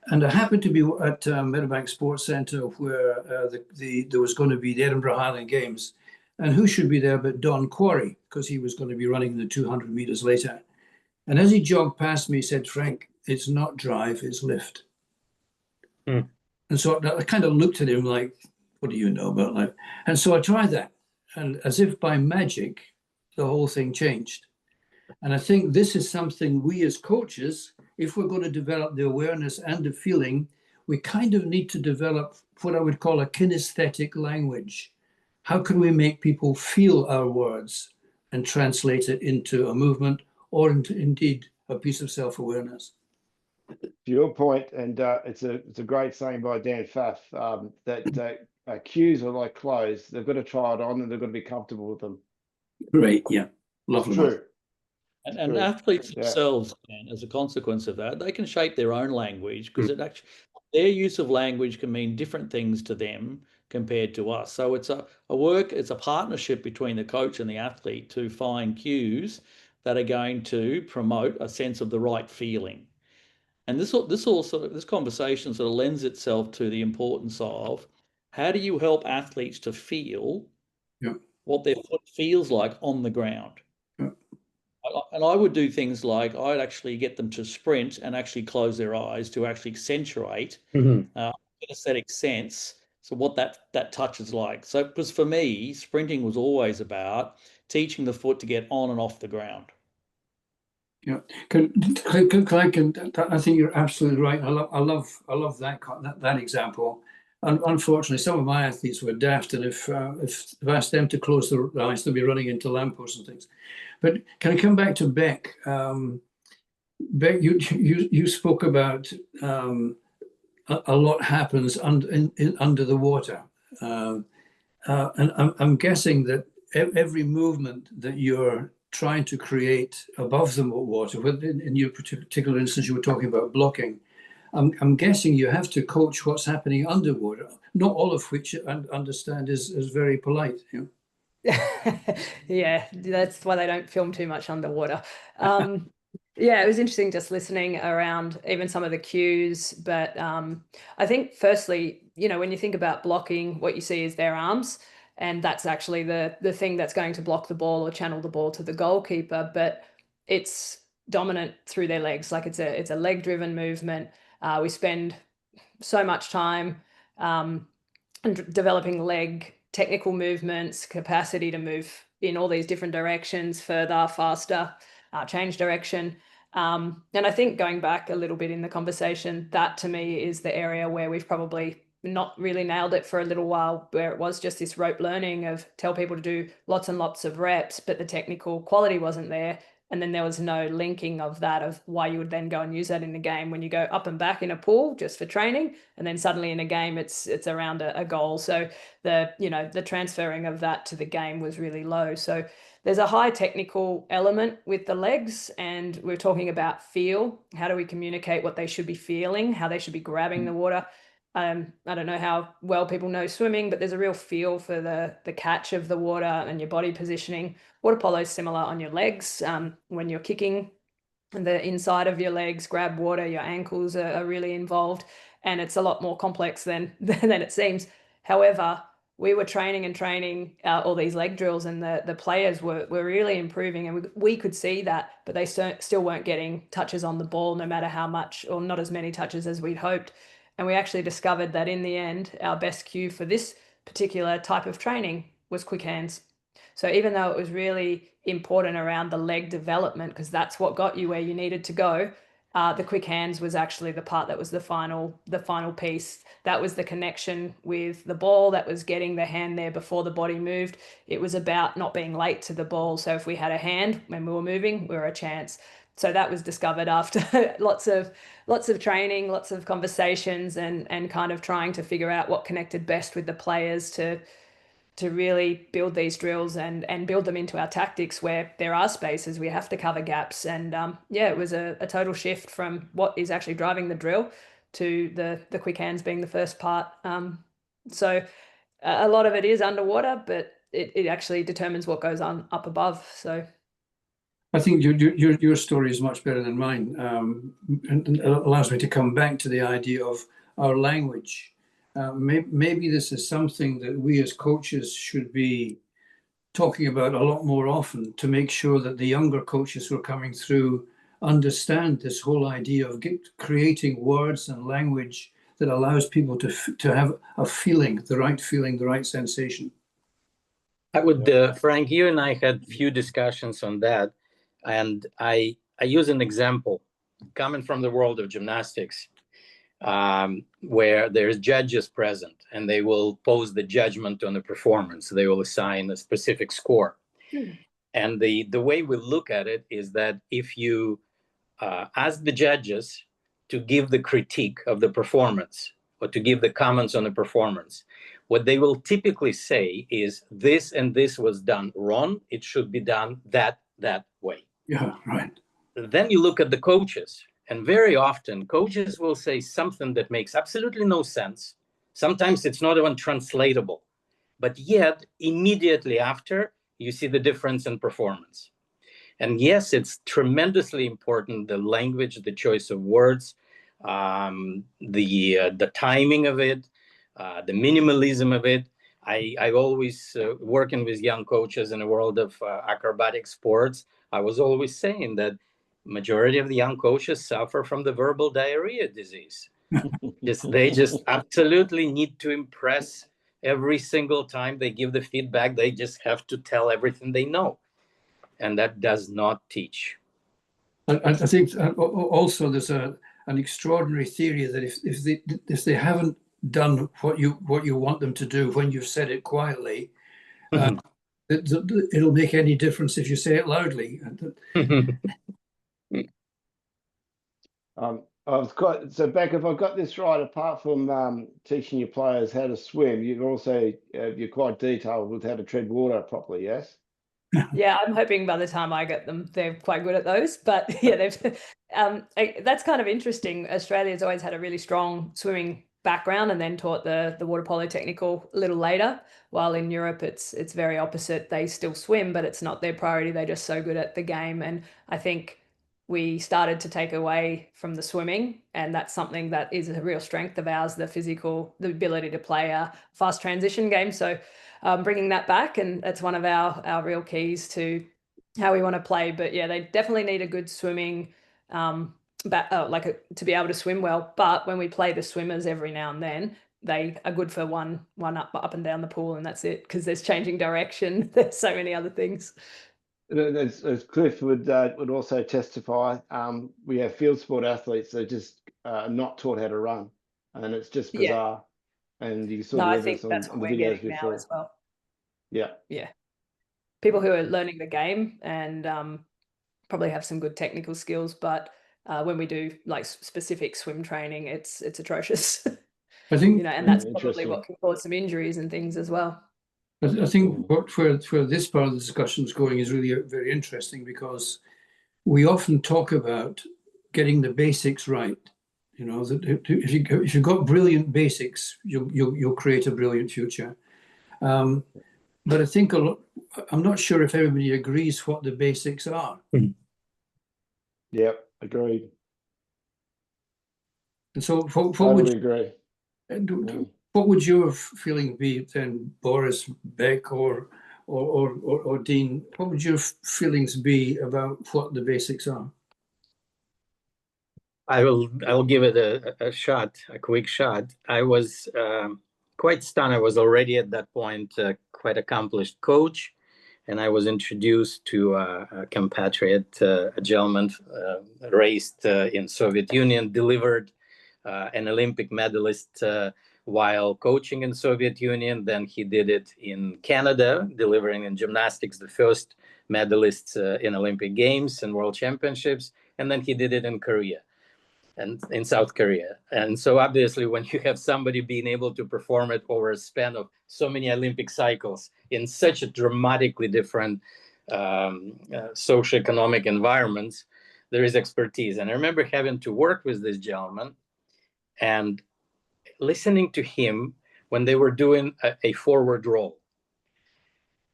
And I happened to be at Meadowbank Sports Centre where there was going to be the Edinburgh Highland Games. And who should be there but Don Quarry, because he was going to be running the 200 meters later. And as he jogged past me, he said, Frank, it's not drive, it's lift. And so I kind of looked at him like, what do you know about life? And so I tried that. And as if by magic, the whole thing changed. And I think this is something we as coaches, if we're going to develop the awareness and the feeling, we kind of need to develop what I would call a kinesthetic language. How can we make people feel our words and translate it into a movement or into, indeed, a piece of self-awareness? To your point, and it's a great saying by Dan Pfaff, that cues are like clothes. They've got to try it on and they've got to be comfortable with them. Great, yeah. Lovely. True. And athletes themselves, as a consequence of that, they can shape their own language because it actually, their use of language can mean different things to them compared to us. So it's a partnership between the coach and the athlete to find cues that are going to promote a sense of the right feeling. And this conversation sort of lends itself to the importance of how do you help athletes to feel what their foot feels like on the ground. And I would do things like I'd actually get them to sprint and actually close their eyes to actually accentuate kinesthetic sense. So what that touch is like. So because for me, sprinting was always about teaching the foot to get on and off the ground. Yeah, I think you're absolutely right. I love that example. And unfortunately, some of my athletes were daft, and if I've asked them to close their eyes, they'll be running into lampposts and things. But can I come back to Bec? Bec, you spoke about a lot happens under the water, and I'm guessing that every movement that you're trying to create above the water, in your particular instance, you were talking about blocking. I'm guessing you have to coach what's happening underwater, not all of which I understand is very polite. You know? Yeah, that's why they don't film too much underwater. Yeah, it was interesting just listening around even some of the cues. But I think firstly, when you think about blocking, what you see is their arms. And that's actually the thing that's going to block the ball or channel the ball to the goalkeeper. But it's dominant through their legs. Like it's a leg-driven movement. We spend so much time developing leg technical movements, capacity to move in all these different directions, further, faster, change direction. And I think going back a little bit in the conversation, that to me is the area where we've probably not really nailed it for a little while, where it was just this rote learning of tell people to do lots and lots of reps, but the technical quality wasn't there. And then there was no linking of that, of why you would then go and use that in the game when you go up and back in a pool just for training. And then suddenly in a game, it's around a goal. So the transferring of that to the game was really low. So there's a high technical element with the legs, and we're talking about feel. How do we communicate what they should be feeling, how they should be grabbing the water? I don't know how well people know swimming, but there's a real feel for the catch of the water and your body positioning. Water polo is similar on your legs. When you're kicking, the inside of your legs grab water, your ankles are really involved, and it's a lot more complex than it seems. However, we were training all these leg drills, and the players were really improving, and we could see that, but they still weren't getting touches on the ball, no matter how much, or not as many touches as we'd hoped. And we actually discovered that in the end, our best cue for this particular type of training was quick hands. So even though it was really important around the leg development, because that's what got you where you needed to go, the quick hands was actually the part that was the final piece. That was the connection with the ball, that was getting the hand there before the body moved. It was about not being late to the ball. So if we had a hand when we were moving, we were a chance. So that was discovered after lots of training, lots of conversations, and kind of trying to figure out what connected best with the players to really build these drills and build them into our tactics, where there are spaces we have to cover gaps. And it was a total shift from what is actually driving the drill to the quick hands being the first part. So a lot of it is underwater, but it actually determines what goes on up above. So I think your story is much better than mine, and it allows me to come back to the idea of our language. Maybe this is something that we as coaches should be talking about a lot more often, to make sure that the younger coaches who are coming through understand this whole idea of creating words and language that allows people to have a feeling, the right sensation. I would, Frank, you and I had a few discussions on that, and I use an example coming from the world of gymnastics, where there's judges present, and they will pose the judgment on the performance. They will assign a specific score. And the way we look at it is that if you ask the judges to give the critique of the performance, or to give the comments on the performance, what they will typically say is, this and this was done wrong. It should be done that way. Yeah, right. Then you look at the coaches, and very often coaches will say something that makes absolutely no sense. Sometimes it's not even translatable, but yet immediately after, you see the difference in performance. And yes, it's tremendously important, the language, the choice of words, the timing of it, the minimalism of it. I've always, working with young coaches in the world of acrobatic sports, I was always saying that majority of the young coaches suffer from the verbal diarrhea disease. They just absolutely need to impress every single time they give the feedback. They just have to tell everything they know. And that does not teach. I think also there's an extraordinary theory that if they haven't done what you want them to do when you've said it quietly, it'll make any difference if you say it loudly. So Bec, if I've got this right, apart from teaching your players how to swim, you're quite detailed with how to tread water properly, yes? Yeah, I'm hoping by the time I get them, they're quite good at those. But yeah, that's kind of interesting. Australia's always had a really strong swimming background, and then taught the water polo technical a little later. While in Europe, it's very opposite. They still swim, but it's not their priority. They're just so good at the game. And I think we started to take away from the swimming, and that's something that is a real strength of ours, the ability to play a fast transition game. So bringing that back, and that's one of our real keys to how we want to play. But yeah, they definitely need a good swimming, to be able to swim well. But when we play the swimmers every now and then, they are good for one up and down the pool, and that's it, because there's changing direction. There's so many other things. As Cliff would also testify, we have field sport athletes that just not taught how to run, and it's just bizarre. And you saw the evidence on the videos before. Now as well. Yeah. People who are learning the game and probably have some good technical skills, but when we do like specific swim training, it's atrocious. I think, and that's probably what can cause some injuries and things as well. I think where this part of the discussion is going is really very interesting, because we often talk about getting the basics right. You know, that if you've got brilliant basics, you'll create a brilliant future. But I think I'm not sure if everybody agrees what the basics are. Yep, agreed. And so, Totally agree. what would your feeling be then, Boris, Bec, or Dean? What would your feelings be about what the basics are? I'll give it a shot, a quick shot. I was quite stunned. I was already at that point quite accomplished coach, and I was introduced to a compatriot, a gentleman raised in Soviet Union, delivered an Olympic medalist while coaching in Soviet Union. Then he did it in Canada, delivering in gymnastics the first medalists in Olympic Games and World Championships. And then he did it in Korea and in South Korea. And so obviously when you have somebody being able to perform it over a span of so many Olympic cycles in such a dramatically different socioeconomic environments, there is expertise. And I remember having to work with this gentleman and listening to him when they were doing a forward roll.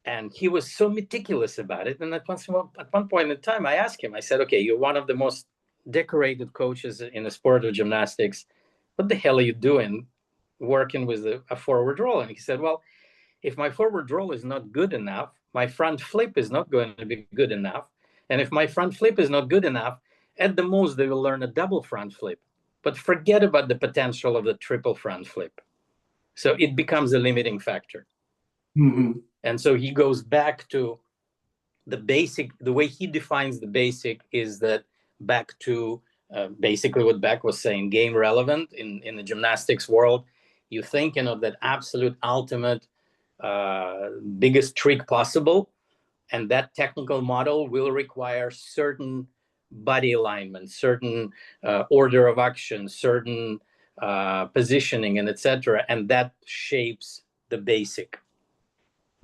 And he was so meticulous about it. And at one point in time, I asked him, I said, okay, you're one of the most decorated coaches in the sport of gymnastics. What the hell are you doing working with a forward roll? And he said, well, if my forward roll is not good enough, my front flip is not going to be good enough. And if my front flip is not good enough, at the most, they will learn a double front flip. But forget about the potential of the triple front flip. So it becomes a limiting factor. Mm-hmm. And so he goes back to the basic. The way he defines the basic is that back to basically what Bec was saying, game relevant in the gymnastics world. You're thinking of that absolute ultimate, biggest trick possible. And that technical model will require certain body alignment, certain order of action, certain positioning, and etc. And that shapes the basic.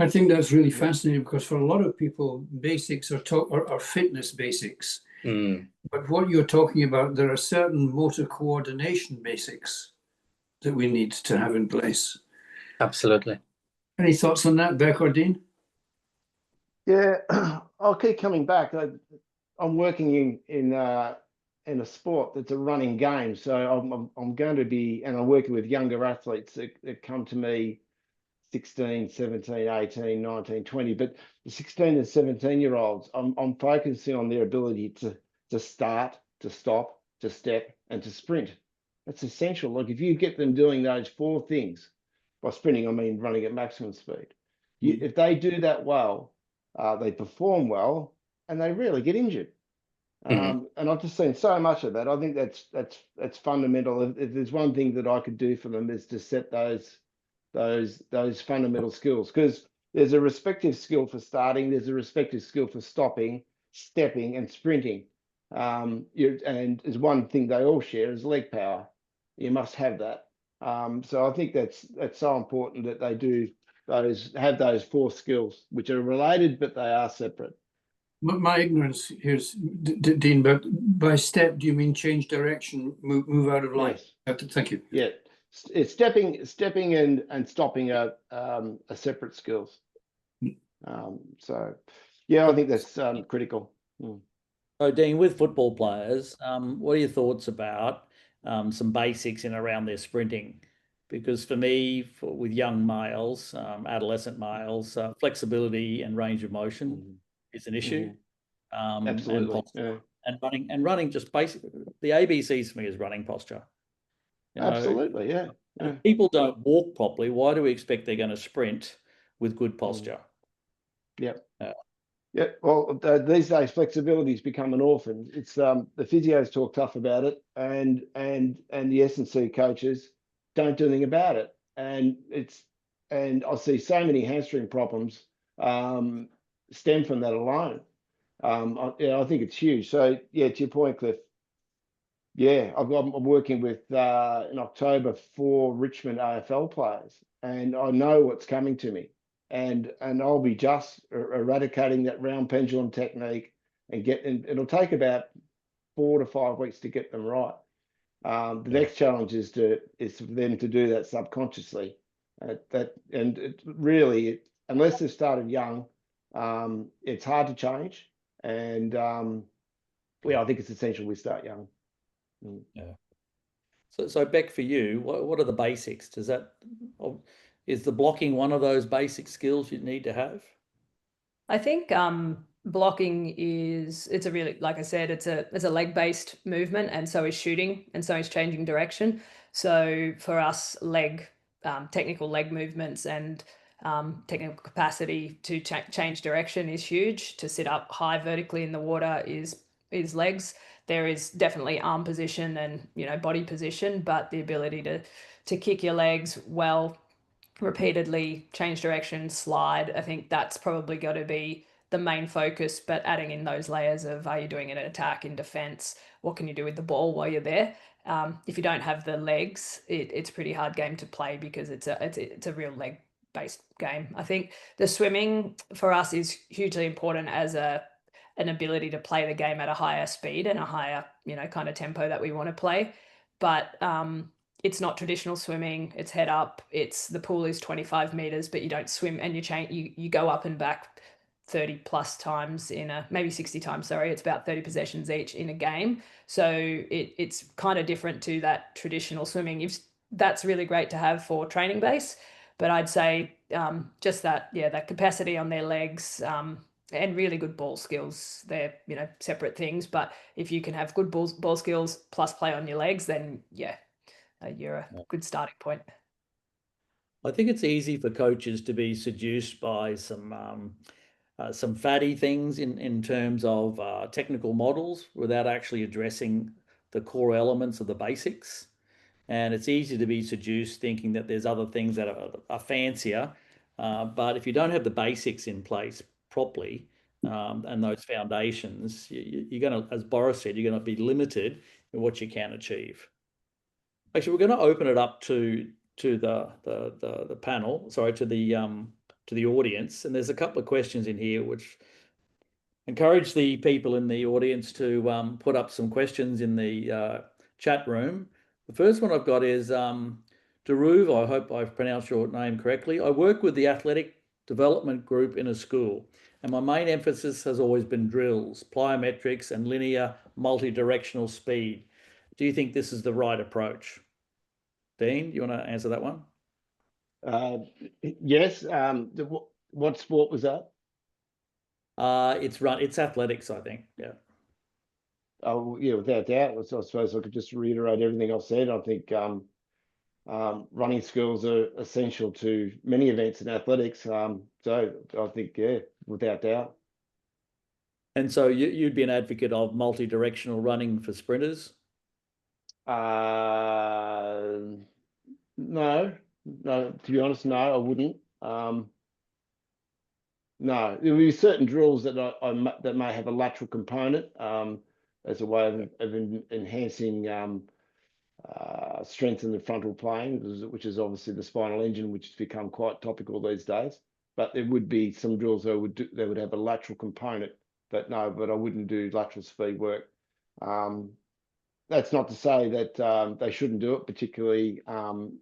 I think that's really fascinating, because for a lot of people, basics are fitness basics. But what you're talking about, there are certain motor coordination basics that we need to have in place. Absolutely. Any thoughts on that, Bec or Dean? Yeah, I'll keep coming back. I'm working in a sport that's a running game, so I'm going to be, and I'm working with younger athletes that come to me 16, 17, 18, 19, 20, but the 16 and 17-year-olds, I'm focusing on their ability to start, to stop, to step, and to sprint. That's essential. Like if you get them doing those 4 things, by sprinting, I mean running at maximum speed. If they do that well, they perform well, and they rarely get injured. And I've just seen so much of that. I think that's fundamental. If there's one thing that I could do for them is to set those fundamental skills, because there's a respective skill for starting, there's a respective skill for stopping, stepping, and sprinting. And there's one thing they all share is leg power. You must have that. So I think that's so important that they have those 4 skills, which are related, but they are separate. My ignorance here's Dean, but by step, do you mean change direction, move out of line? Yes. Thank you. Yeah, it's stepping and stopping are separate skills. So yeah, I think that's critical. So Dean, with football players, what are your thoughts about some basics in around their sprinting? Because for me, with young males, adolescent males, flexibility and range of motion is an issue. Absolutely. And running just basically, the ABCs for me is running posture. You know, absolutely, yeah. If people don't walk properly, why do we expect they're going to sprint with good posture? Yep. Yeah, well, these days flexibility has become an orphan. It's the physios talk tough about it, and the S&C coaches don't do anything about it. And I see so many hamstring problems stem from that alone. I think it's huge. So yeah, to your point, Cliff. Yeah, I'm working with in October 4 Richmond AFL players, and I know what's coming to me. and I'll be just eradicating that round pendulum technique and it'll take about 4 to 5 weeks to get them right. The next challenge is for them to do that subconsciously. Unless they've started young, it's hard to change. And I think it's essential we start young. Yeah. So Bec, for you, what are the basics? Is the blocking one of those basic skills you need to have? I think blocking it's a really, like I said, it's a leg-based movement, and so is shooting, and so is changing direction. So for us, technical leg movements and technical capacity to change direction is huge. To sit up high vertically in the water is legs. There is definitely arm position and body position, but the ability to kick your legs well, repeatedly, change direction, slide, I think that's probably got to be the main focus. But adding in those layers of, are you doing an attack, in defense, what can you do with the ball while you're there? If you don't have the legs, it's a pretty hard game to play, because it's a real leg based game. I think the swimming for us is hugely important as an ability to play the game at a higher speed and a higher kind of tempo that we want to play. But it's not traditional swimming. It's head up. The pool is 25 meters, but you don't swim, and you go up and back 30 plus times maybe 60 times, sorry. It's about 30 possessions each in a game. So it's kind of different to that traditional swimming. That's really great to have for training base, but I'd say just that capacity on their legs, and really good ball skills. They're separate things, but if you can have good ball skills plus play on your legs, then you're a good starting point. I think it's easy for coaches to be seduced by some fatty things in terms of technical models without actually addressing the core elements of the basics. And it's easy to be seduced thinking that there's other things that are fancier. But if you don't have the basics in place properly, and those foundations, you're going to, as Boris said, you're going to be limited in what you can achieve. Actually, we're going to open it up to the panel, sorry, to the audience. And there's a couple of questions in here which encourage the people in the audience to put up some questions in the chat room. The first one I've got is Daruv, I hope I've pronounced your name correctly. I work with the athletic development group in a school, and my main emphasis has always been drills, plyometrics, and linear multi-directional speed. Do you think this is the right approach? Dean, you want to answer that one? Yes. What sport was that? It's athletics, I think. Yeah. Oh, yeah, without doubt. I suppose I could just reiterate everything I've said. I think running skills are essential to many events in athletics. So I think, without doubt. And so you'd be an advocate of multi-directional running for sprinters? No, to be honest, no, I wouldn't. No, there will be certain drills that that may have a lateral component as a way of enhancing strength in the frontal plane, which is obviously the spinal engine, which has become quite topical these days. But there would be some drills that would have a lateral component. But no, I wouldn't do lateral speed work. That's not to say that they shouldn't do it, particularly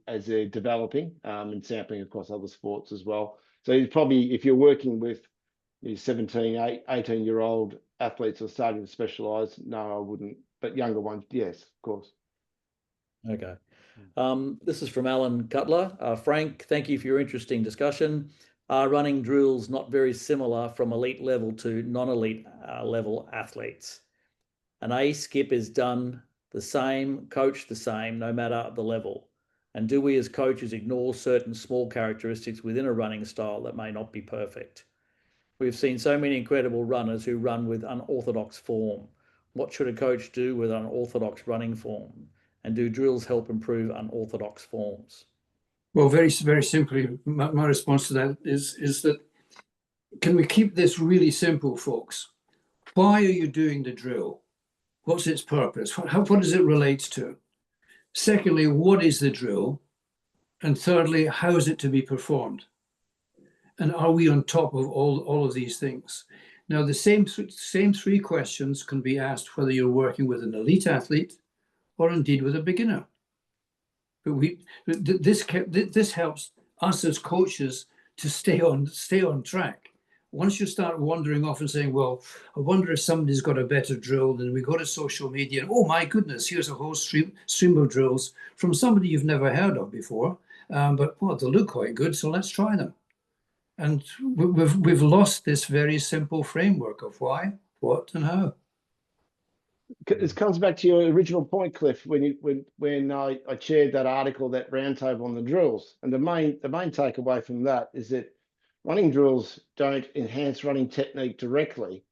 as they're developing and sampling across other sports as well. So it's probably, if you're working with 17, 18-year-old athletes or starting to specialise, no, I wouldn't. But younger ones, yes, of course. Okay. This is from Alan Cutler. Frank, thank you for your interesting discussion. Are running drills not very similar from elite level to non-elite level athletes? An A skip is done the same, coached the same, no matter the level. And do we as coaches ignore certain small characteristics within a running style that may not be perfect? We've seen so many incredible runners who run with unorthodox form. What should a coach do with unorthodox running form? And do drills help improve unorthodox forms? Well, very, very simply, my response to that is that, can we keep this really simple, folks? Why are you doing the drill? What's its purpose? What does it relate to? Secondly, what is the drill? And thirdly, how is it to be performed? And are we on top of all of these things? Now, the same three questions can be asked whether you're working with an elite athlete or indeed with a beginner. But this helps us as coaches to stay on track. Once you start wandering off and saying, well, I wonder if somebody's got a better drill, then we go to social media and, oh my goodness, here's a whole stream of drills from somebody you've never heard of before. But well, they look quite good, so let's try them. And we've lost this very simple framework of why, what, and how. This comes back to your original point, Cliff, when I shared that article, that roundtable on the drills. And the main takeaway from that is that running drills don't enhance running technique directly.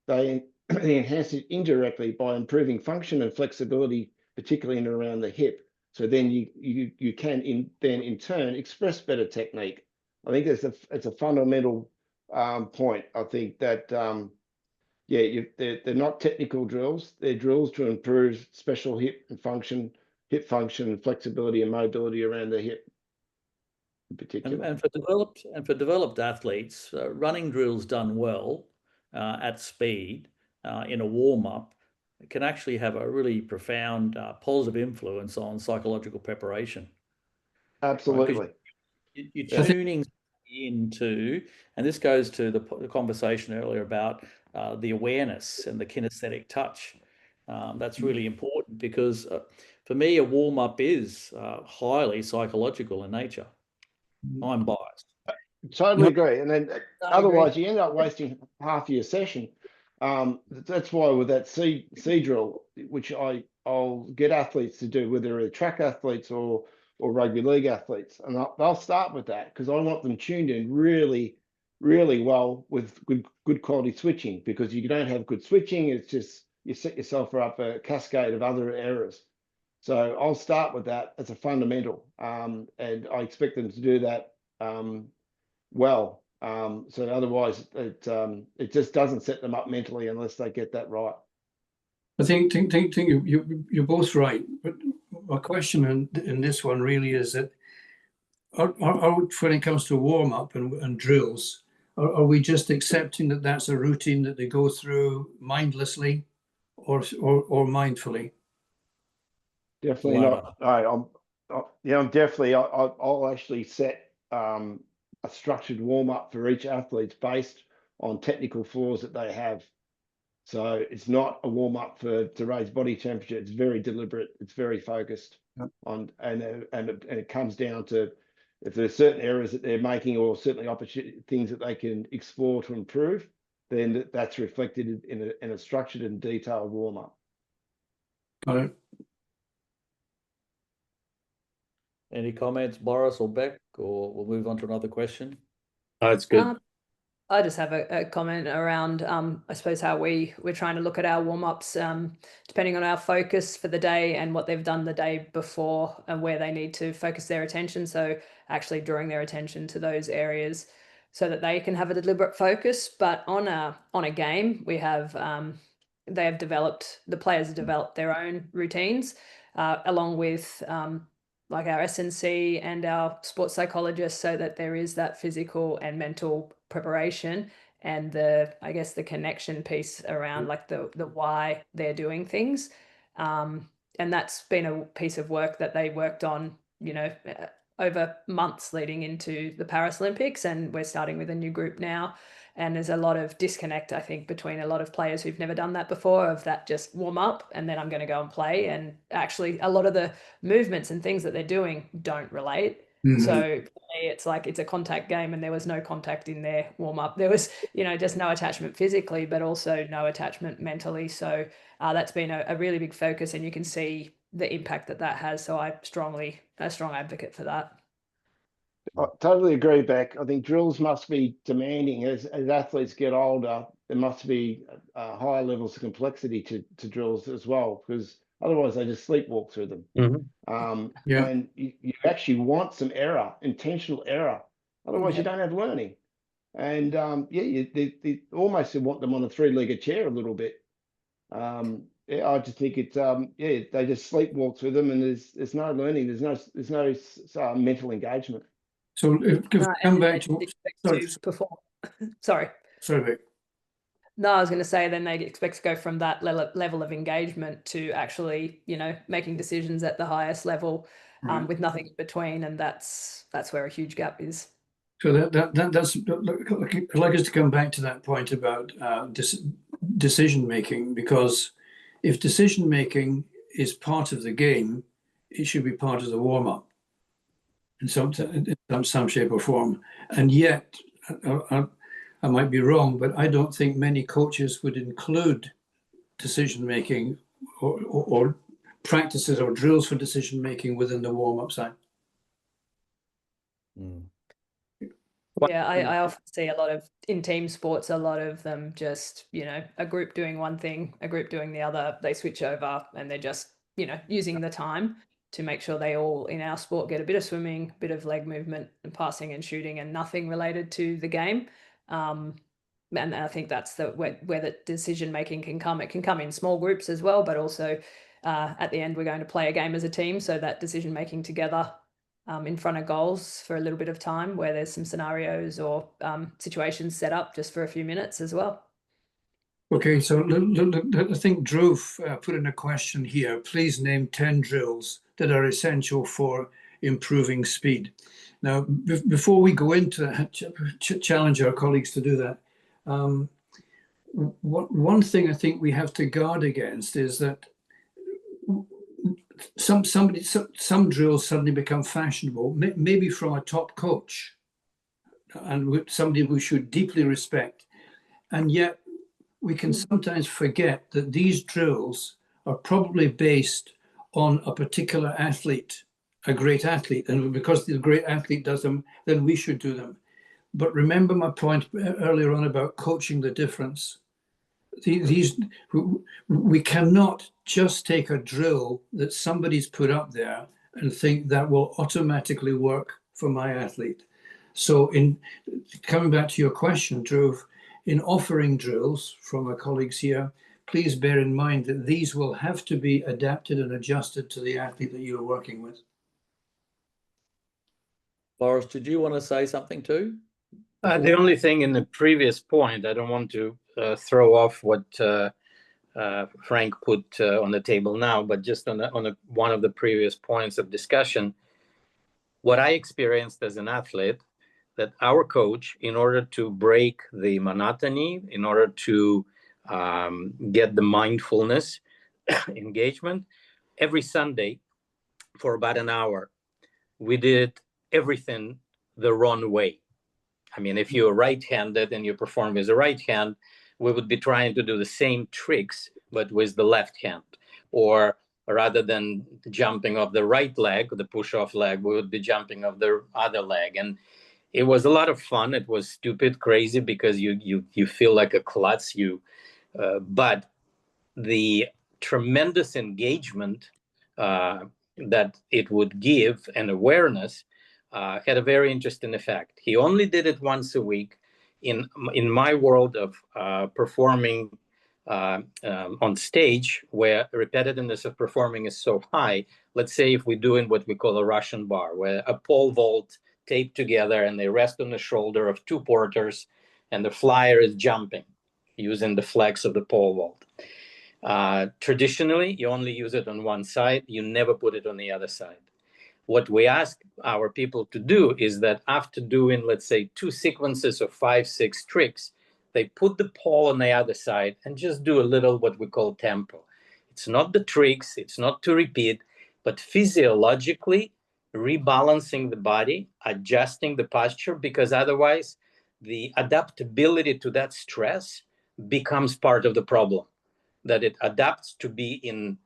They enhance it indirectly by improving function and flexibility, particularly in and around the hip. So then you can in turn express better technique. I think it's a fundamental point. I think that they're not technical drills. They're drills to improve special hip function, and flexibility and mobility around the hip in particular. And for developed athletes, running drills done well at speed in a warm-up can actually have a really profound positive influence on psychological preparation. Absolutely. Right? You're tuning into, and this goes to the conversation earlier about the awareness and the kinesthetic touch. That's really important because for me, a warm-up is highly psychological in nature. I'm biased. Totally agree. And then otherwise you end up wasting half your session. That's why with that C drill, which I'll get athletes to do, whether they're track athletes or rugby league athletes, and they'll start with that because I want them tuned in really, really well with good quality switching, because you don't have good switching, it's just you set yourself up a cascade of other errors. So I'll start with that as a fundamental, and I expect them to do that well. So otherwise, it just doesn't set them up mentally unless they get that right. I think you're both right. But my question in this one really is that when it comes to warm up and drills, are we just accepting that that's a routine that they go through mindlessly or mindfully? Definitely not. I'm definitely. I'll actually set a structured warm up for each athlete based on technical flaws that they have. So it's not a warm up to raise body temperature. It's very deliberate. It's very focused on, and it comes down to if there's certain errors that they're making or certainly things that they can explore to improve, then that's reflected in a structured and detailed warm up. Got it. Any comments, Boris or Bec, or we'll move on to another question? Oh, it's good. I just have a comment around, I suppose, how we're trying to look at our warm-ups, depending on our focus for the day and what they've done the day before and where they need to focus their attention. So actually drawing their attention to those areas so that they can have a deliberate focus. But on a game, we have the players have developed their own routines, along with like our SNC and our sports psychologists, so that there is that physical and mental preparation and the connection piece around like the why they're doing things. And that's been a piece of work that they worked on, over months leading into the Paris Olympics, and we're starting with a new group now. And there's a lot of disconnect, I think, between a lot of players who've never done that before, of that just warm up and then I'm going to go and play. And actually a lot of the movements and things that they're doing don't relate. Mm-hmm. So for me, it's like it's a contact game, and there was no contact in their warm up. There was, just no attachment physically, but also no attachment mentally. So that's been a really big focus, and you can see the impact that has. So I'm a strong advocate for that. I totally agree, Bec. I think drills must be demanding. As athletes get older, there must be higher levels of complexity to drills as well, because otherwise they just sleepwalk through them. Mm-hmm. And you actually want some error, intentional error. Otherwise, you don't have learning. And they almost want them on a three-legged chair a little bit. I just think they just sleepwalk through them, and there's no learning. There's no mental engagement. So if we come back to perform. Sorry. Vic. No, I was going to say then they expect to go from that level of engagement to actually, making decisions at the highest level with nothing in between, and that's where a huge gap is. So that's I'd like us to come back to that point about decision making, because if decision making is part of the game, it should be part of the warm up in some shape or form. And yet, I might be wrong, but I don't think many coaches would include decision making or practices or drills for decision making within the warm up side. Yeah, I often see a lot of, in team sports, a lot of them just, a group doing one thing, a group doing the other, they switch over and they're just, using the time to make sure they all in our sport get a bit of swimming, a bit of leg movement and passing and shooting and nothing related to the game. And I think that's where the decision making can come. It can come in small groups as well, but also at the end we're going to play a game as a team, so that decision making together in front of goals for a little bit of time where there's some scenarios or situations set up just for a few minutes as well. Okay, so I think Drew put in a question here. Please name 10 drills that are essential for improving speed. Now, before we go into that, challenge our colleagues to do that. One thing I think we have to guard against is that some drills suddenly become fashionable, maybe from a top coach and somebody we should deeply respect, and yet we can sometimes forget that these drills are probably based on a particular athlete, a great athlete, and because the great athlete does them, then we should do them. But remember my point earlier on about coaching the difference. We cannot just take a drill that somebody's put up there and think that will automatically work for my athlete. So in coming back to your question, Drew, in offering drills from our colleagues here, please bear in mind that these will have to be adapted and adjusted to the athlete that you're working with. Boris, did you want to say something too? The only thing in the previous point, I don't want to throw off what Frank put on the table now, but just on one of the previous points of discussion, what I experienced as an athlete, that our coach, in order to break the monotony, in order to get the mindfulness engagement, every Sunday for about an hour, we did everything the wrong way. I mean, if you're right-handed and you perform with the right hand, we would be trying to do the same tricks, but with the left hand. Or rather than jumping off the right leg, the push-off leg, we would be jumping off the other leg. And it was a lot of fun. It was stupid, crazy, because you feel like a klutz. But the tremendous engagement that it would give and awareness had a very interesting effect. He only did it once a week. In my world of performing on stage, where repetitiveness of performing is so high, let's say if we're doing what we call a Russian bar, where a pole vault taped together and they rest on the shoulder of two porters and the flyer is jumping using the flex of the pole vault. Traditionally, you only use it on one side. You never put it on the other side. What we ask our people to do is that after doing, let's say, 2 sequences of 5, 6 tricks, they put the pole on the other side and just do a little what we call tempo. It's not the tricks, it's not to repeat, but physiologically rebalancing the body, adjusting the posture, because otherwise the adaptability to that stress becomes part of the problem, that it adapts to be in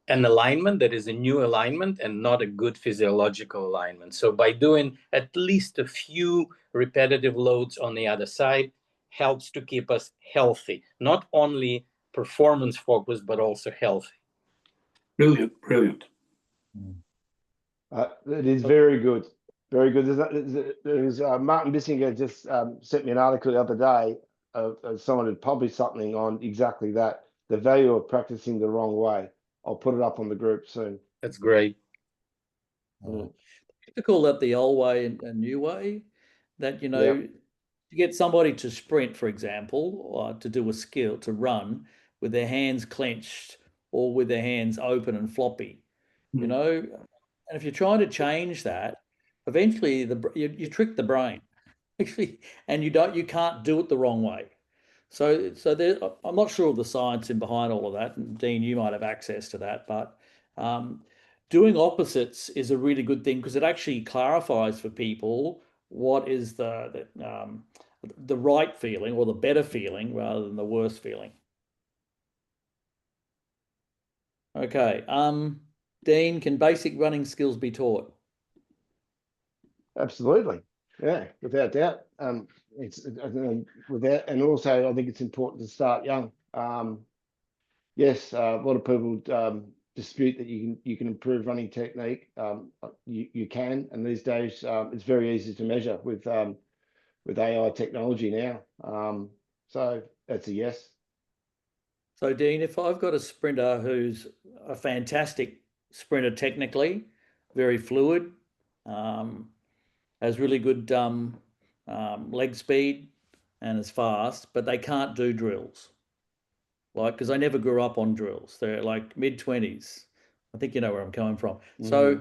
an alignment that is a new alignment and not a good physiological alignment. So by doing at least a few repetitive loads on the other side helps to keep us healthy, not only performance focused, but also healthy. Brilliant, brilliant. It is very good, very good. There's Martin Bissinger just sent me an article the other day of someone had published something on exactly that, the value of practicing the wrong way. I'll put it up on the group soon. That's great. To call that the old way and new way, that, you know, to get somebody to sprint, for example, or to do a skill, to run with their hands clenched or with their hands open and floppy, you know, and if you're trying to change that, eventually you trick the brain, actually, and you can't do it the wrong way. So there, I'm not sure of the science in behind all of that, and Dean, you might have access to that, but doing opposites is a really good thing because it actually clarifies for people what is the right feeling or the better feeling rather than the worse feeling. Okay, Dean, can basic running skills be taught? Absolutely, yeah, without doubt. It's without, and also I think it's important to start young. Yes, a lot of people dispute that you can improve running technique. You can, and these days it's very easy to measure with AI technology now. So that's a yes. So Dean, if I've got a sprinter who's a fantastic sprinter technically, very fluid, has really good leg speed and is fast, but they can't do drills, like, because I never grew up on drills. They're like mid-20s. I think you know where I'm coming from. So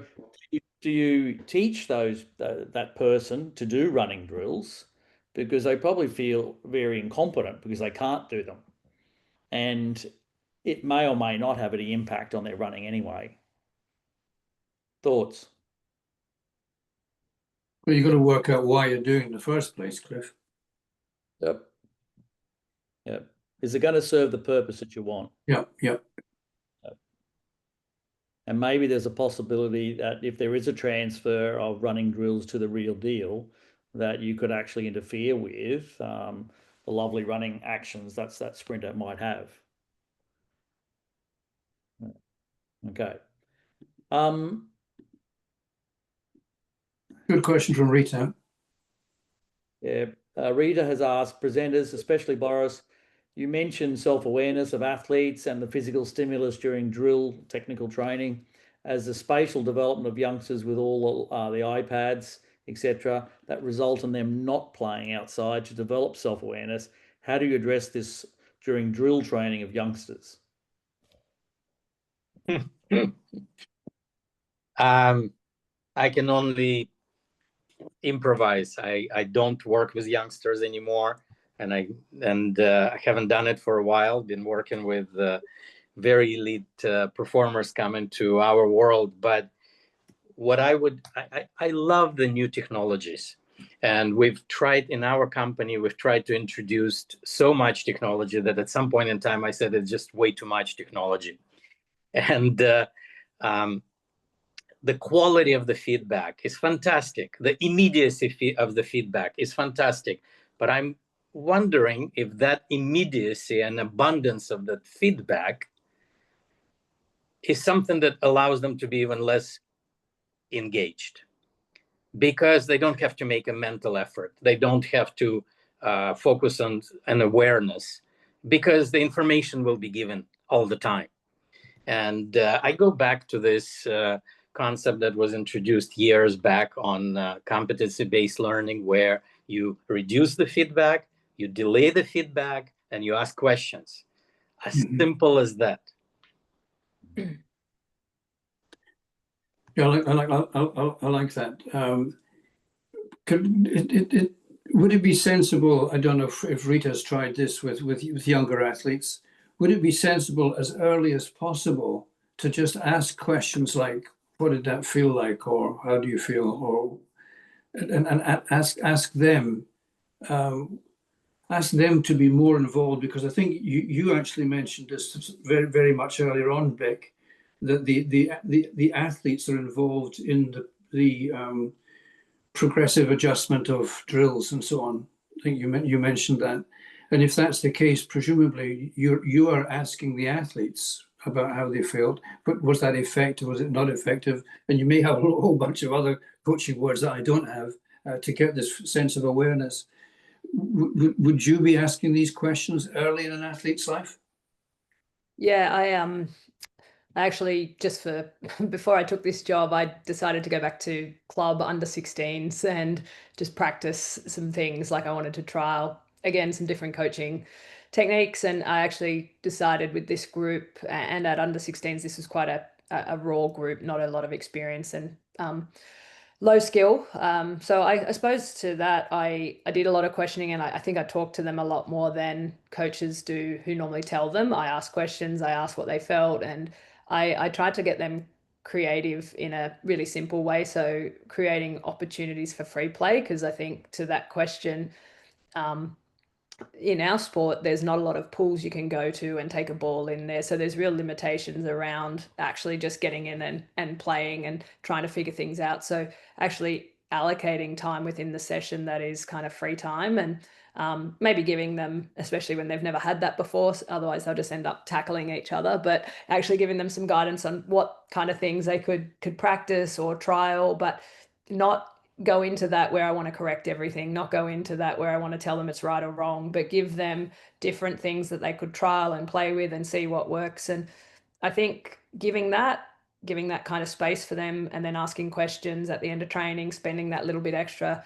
do you teach that person to do running drills, because they probably feel very incompetent because they can't do them, and it may or may not have any impact on their running anyway? Thoughts? Well, you've got to work out why you're doing it in the first place, Cliff. Yep. Yep. Is it going to serve the purpose that you want? Yep. And maybe there's a possibility that if there is a transfer of running drills to the real deal, that you could actually interfere with the lovely running actions that sprinter might have. Okay. Good question from Rita. Yeah, Rita has asked, presenters, especially Boris, you mentioned self-awareness of athletes and the physical stimulus during drill technical training as the spatial development of youngsters with all the iPads, etc., that result in them not playing outside to develop self-awareness. How do you address this during drill training of youngsters? I can only improvise. I don't work with youngsters anymore, and I haven't done it for a while. Been working with very elite performers coming to our world. But what I love the new technologies, and we've tried in our company. We've tried to introduce so much technology that at some point in time I said it's just way too much technology, and the quality of the feedback is fantastic. The immediacy of the feedback is fantastic. But I'm wondering if that immediacy and abundance of that feedback is something that allows them to be even less engaged, because they don't have to make a mental effort. They don't have to focus on an awareness, because the information will be given all the time. And I go back to this concept that was introduced years back on competency-based learning, where you reduce the feedback, you delay the feedback, and you ask questions. As simple as that. Yeah, I like that. Would it be sensible? I don't know if Rita's tried this with younger athletes. Would it be sensible as early as possible to just ask questions like, "What did that feel like?" or "How do you feel?" or and ask them to be more involved? Because I think you actually mentioned this very, very much earlier on, Bec, that the athletes are involved in the progressive adjustment of drills and so on. I think you mentioned that. And if that's the case, presumably you are asking the athletes about how they felt, but was that effective? Was it not effective? And you may have a whole bunch of other coaching words that I don't have to get this sense of awareness. Would you be asking these questions early in an athlete's life? Yeah, I actually, before I took this job, I decided to go back to club under 16s and just practice some things. Like I wanted to trial, again, some different coaching techniques. And I actually decided with this group and at under 16s, this was quite a raw group, not a lot of experience and low skill. So I suppose to that, I did a lot of questioning, and I think I talked to them a lot more than coaches do who normally tell them. I asked questions, I asked what they felt, and I tried to get them creative in a really simple way. So creating opportunities for free play, because I think to that question, in our sport, there's not a lot of pools you can go to and take a ball in there. So there's real limitations around actually just getting in and playing and trying to figure things out. So actually allocating time within the session that is kind of free time, and maybe giving them, especially when they've never had that before, otherwise they'll just end up tackling each other, but actually giving them some guidance on what kind of things they could practice or trial, but not go into that where I want to correct everything, not go into that where I want to tell them it's right or wrong, but give them different things that they could trial and play with and see what works. And I think giving that kind of space for them, and then asking questions at the end of training, spending that little bit extra,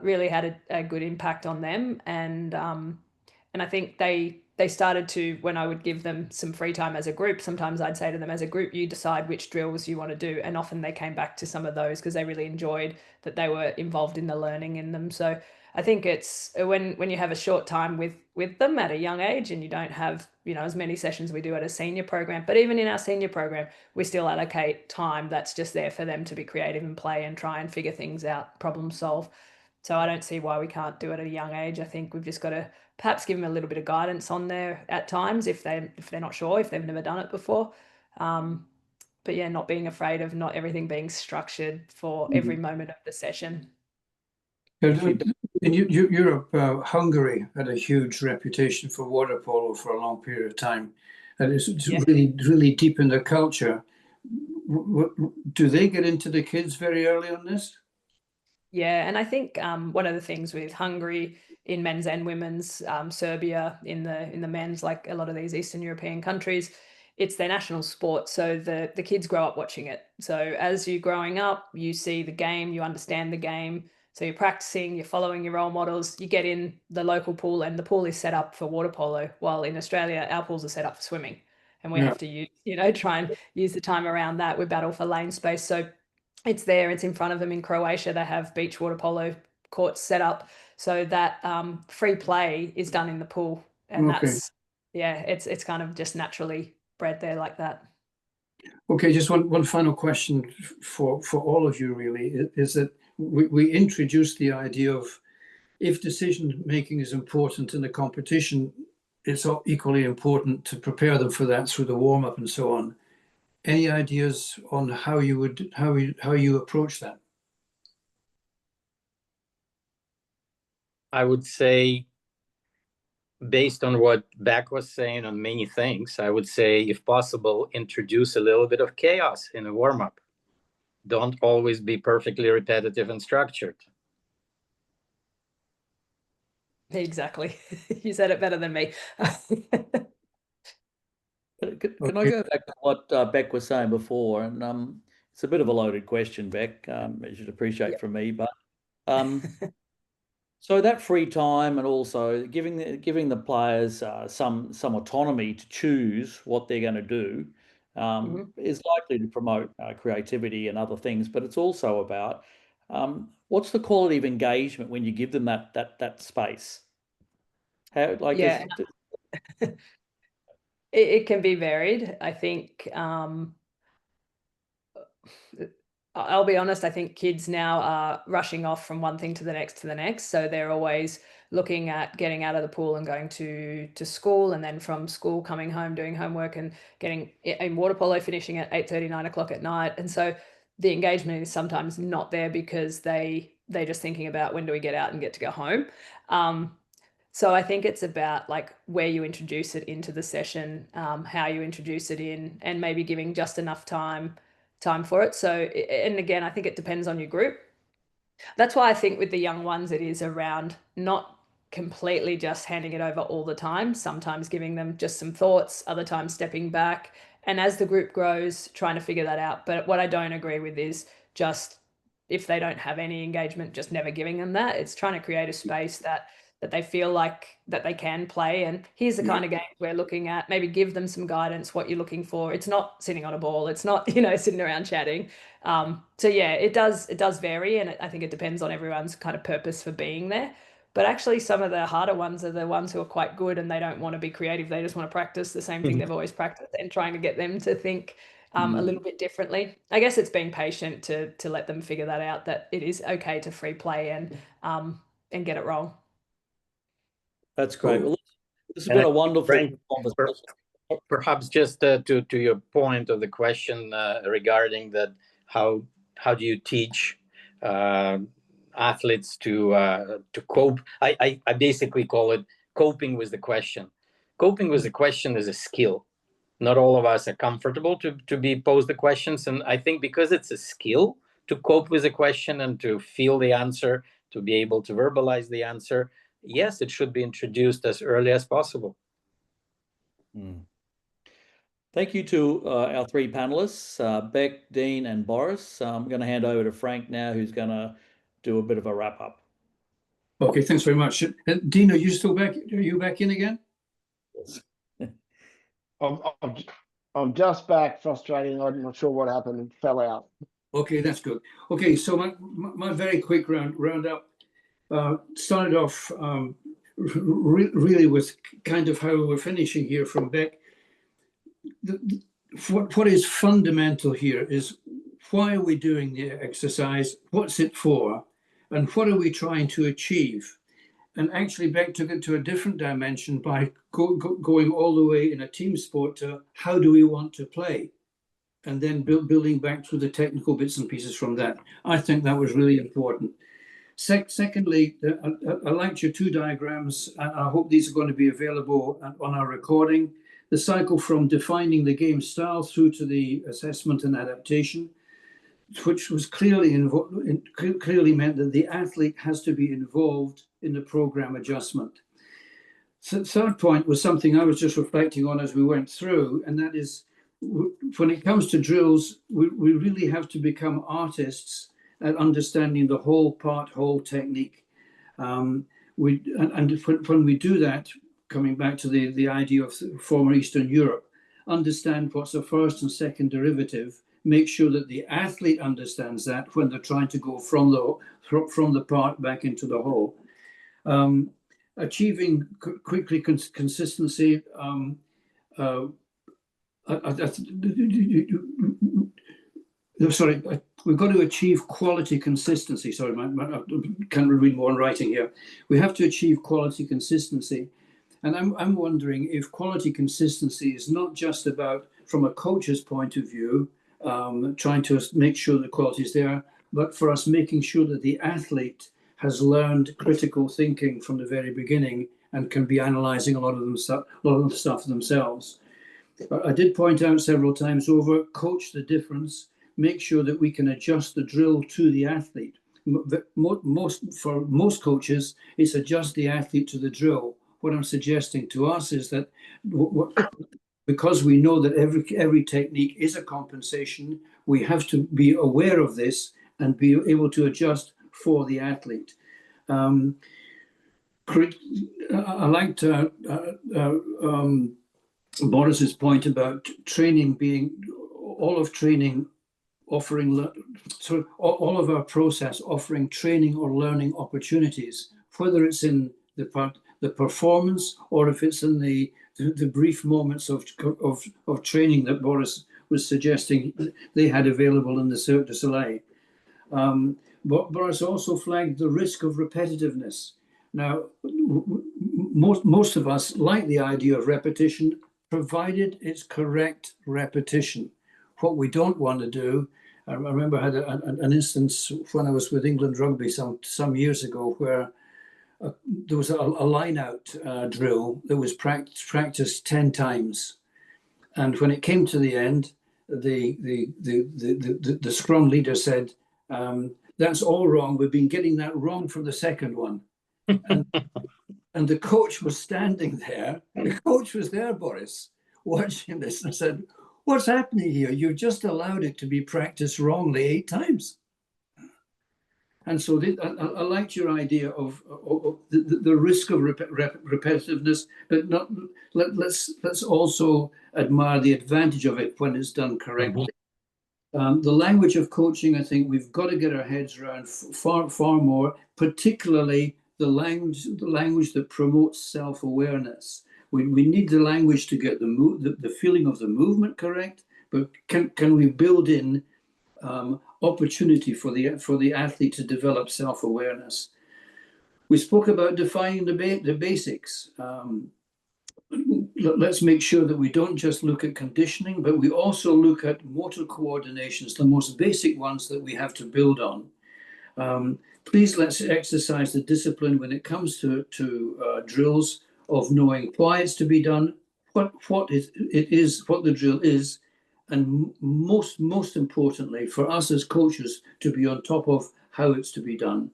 really had a good impact on them. And I think they started to, when I would give them some free time as a group, sometimes I'd say to them, as a group, you decide which drills you want to do. And often they came back to some of those because they really enjoyed that they were involved in the learning in them. So I think it's when you have a short time with them at a young age, and you don't have, as many sessions we do at a senior program, but even in our senior program, we still allocate time that's just there for them to be creative and play and try and figure things out, problem solve. So I don't see why we can't do it at a young age. I think we've just got to perhaps give them a little bit of guidance on there at times if they're not sure, if they've never done it before. But yeah, not being afraid of not everything being structured for every moment of the session. In Europe, Hungary had a huge reputation for water polo for a long period of time, and it's really, really deep in their culture. Do they get into the kids very early on this? Yeah, and I think one of the things with Hungary in men's and women's, Serbia in the men's, like a lot of these Eastern European countries, it's their national sport. So the kids grow up watching it. So as you're growing up, you see the game, you understand the game. So you're practicing, you're following your role models, you get in the local pool, and the pool is set up for water polo, while in Australia, our pools are set up for swimming. And we have to use, try and use the time around that. We battle for lane space. So it's there, it's in front of them. In Croatia, they have beach water polo courts set up so that free play is done in the pool. And that's, it's kind of just naturally bred there like that. Okay, just one final question for all of you, really, is that we introduced the idea of, if decision making is important in the competition, it's equally important to prepare them for that through the warm up and so on. Any ideas on how you approach that? I would say, based on what Bec was saying on many things, I would say, if possible, introduce a little bit of chaos in a warm-up. Don't always be perfectly repetitive and structured. Exactly. You said it better than me. Can I go back to what Bec was saying before? And it's a bit of a loaded question, Bec, as you'd appreciate from me. But so that free time, and also giving the players some autonomy to choose what they're going to do, is likely to promote creativity and other things. But it's also about what's the quality of engagement when you give them that space. How, like, it can be varied. I think I'll be honest, I think kids now are rushing off from one thing to the next. So they're always looking at getting out of the pool and going to school, and then from school coming home, doing homework, and getting in water polo, finishing at 8:30, 9 o'clock at night. And so the engagement is sometimes not there because they're just thinking about, when do we get out and get to go home? So I think it's about like where you introduce it into the session, how you introduce it in, and maybe giving just enough time for it. So, and again, I think it depends on your group. That's why I think with the young ones, it is around not completely just handing it over all the time, sometimes giving them just some thoughts, other times stepping back And as the group grows, trying to figure that out. But what I don't agree with is just, if they don't have any engagement, just never giving them that. It's trying to create a space that they feel like that they can play. And here's the kind of games we're looking at. Maybe give them some guidance, what you're looking for. It's not sitting on a ball. It's not, sitting around chatting. So yeah, it does vary. And I think it depends on everyone's kind of purpose for being there. But actually some of the harder ones are the ones who are quite good and they don't want to be creative. They just want to practice the same thing they've always practiced, and trying to get them to think a little bit differently. I guess it's being patient to let them figure that out, that it is okay to free play and get it wrong. That's great. Well, this has been a wonderful conversation. Perhaps just to your point of the question regarding that, how do you teach athletes to cope? I basically call it coping with the question. Coping with the question is a skill. Not all of us are comfortable to be posed the questions, and I think because it's a skill to cope with the question and to feel the answer, to be able to verbalize the answer, yes, it should be introduced as early as possible. Thank you to our three panelists, Bec, Dean, and Boris. I'm going to hand over to Frank now, who's going to do a bit of a wrap up. Okay, thanks very much. Dean, are you still back? Are you back in again? Yes. I'm just back, frustrating. I'm not sure what happened and fell out. Okay, that's good. Okay, so my very quick roundup started off really with kind of how we're finishing here from Bec. What is fundamental here is, why are we doing the exercise? What's it for? And what are we trying to achieve? And actually, Bec took it to a different dimension by going all the way in a team sport to how do we want to play? And then building back through the technical bits and pieces from that. I think that was really important. Secondly, I liked your two diagrams. I hope these are going to be available on our recording. The cycle from defining the game style through to the assessment and adaptation, which was clearly meant that the athlete has to be involved in the program adjustment. So third point was something I was just reflecting on as we went through, and that is, when it comes to drills, we really have to become artists at understanding the whole technique. When we do that, coming back to the idea of former Eastern Europe, understand what's the first and second derivative, make sure that the athlete understands that when they're trying to go from the part back into the whole. Achieving quickly consistency. Sorry, we've got to achieve quality consistency. Sorry, I can't read more writing here. We have to achieve quality consistency. And I'm wondering if quality consistency is not just about, from a coach's point of view, trying to make sure the quality is there, but for us making sure that the athlete has learned critical thinking from the very beginning and can be analyzing a lot of the stuff themselves. I did point out several times over, coach the difference, make sure that we can adjust the drill to the athlete. For most coaches, it's adjust the athlete to the drill. What I'm suggesting to us is that because we know that every technique is a compensation, we have to be aware of this and be able to adjust for the athlete. I liked Boris's point about training being, all of our process offering training or learning opportunities, whether it's in the performance or if it's in the brief moments of training that Boris was suggesting they had available in the Cirque du Soleil. But Boris also flagged the risk of repetitiveness. Now, most of us like the idea of repetition, provided it's correct repetition. What we don't want to do, I remember I had an instance when I was with England Rugby some years ago where there was a line-out drill that was practiced 10 times. And when it came to the end, the scrum leader said, that's all wrong. We've been getting that wrong from the second one. And the coach was standing there. The coach was there, Boris, watching this, and said, What's happening here? You've just allowed it to be practiced wrongly 8 times. And so I liked your idea of the risk of repetitiveness, but not. Let's also admire the advantage of it when it's done correctly. The language of coaching, I think we've got to get our heads around far more, particularly the language that promotes self-awareness. We need the language to get the feeling of the movement correct, but can we build in opportunity for the athlete to develop self-awareness? We spoke about defining the basics. Let's make sure that we don't just look at conditioning, but we also look at motor coordinations, the most basic ones that we have to build on. Please let's exercise the discipline when it comes to drills of knowing why it's to be done, what the drill is, and most importantly for us as coaches to be on top of how it's to be done.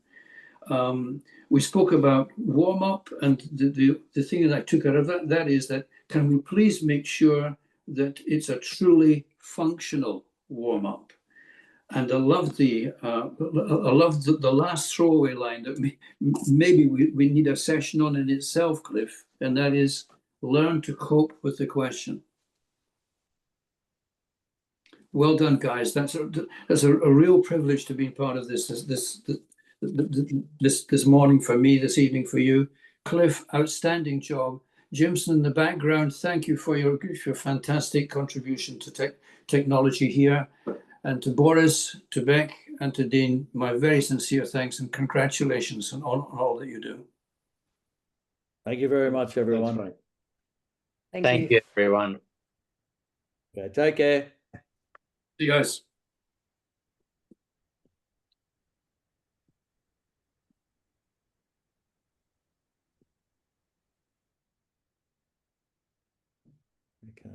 We spoke about warm-up, and the thing that I took out of that is that can we please make sure that it's a truly functional warm-up? And I love the last throwaway line that maybe we need a session on in itself, Cliff, and that is learn to cope with the question. Well done, guys. That's a real privilege to be part of this morning for me, this evening for you. Cliff, outstanding job. Jimson in the background, thank you for your fantastic contribution to technology here. And to Boris, to Bec, and to Dean, my very sincere thanks and congratulations on all that you do. Thank you very much, everyone. Thank you, everyone. Okay, take care. See you guys. Okay.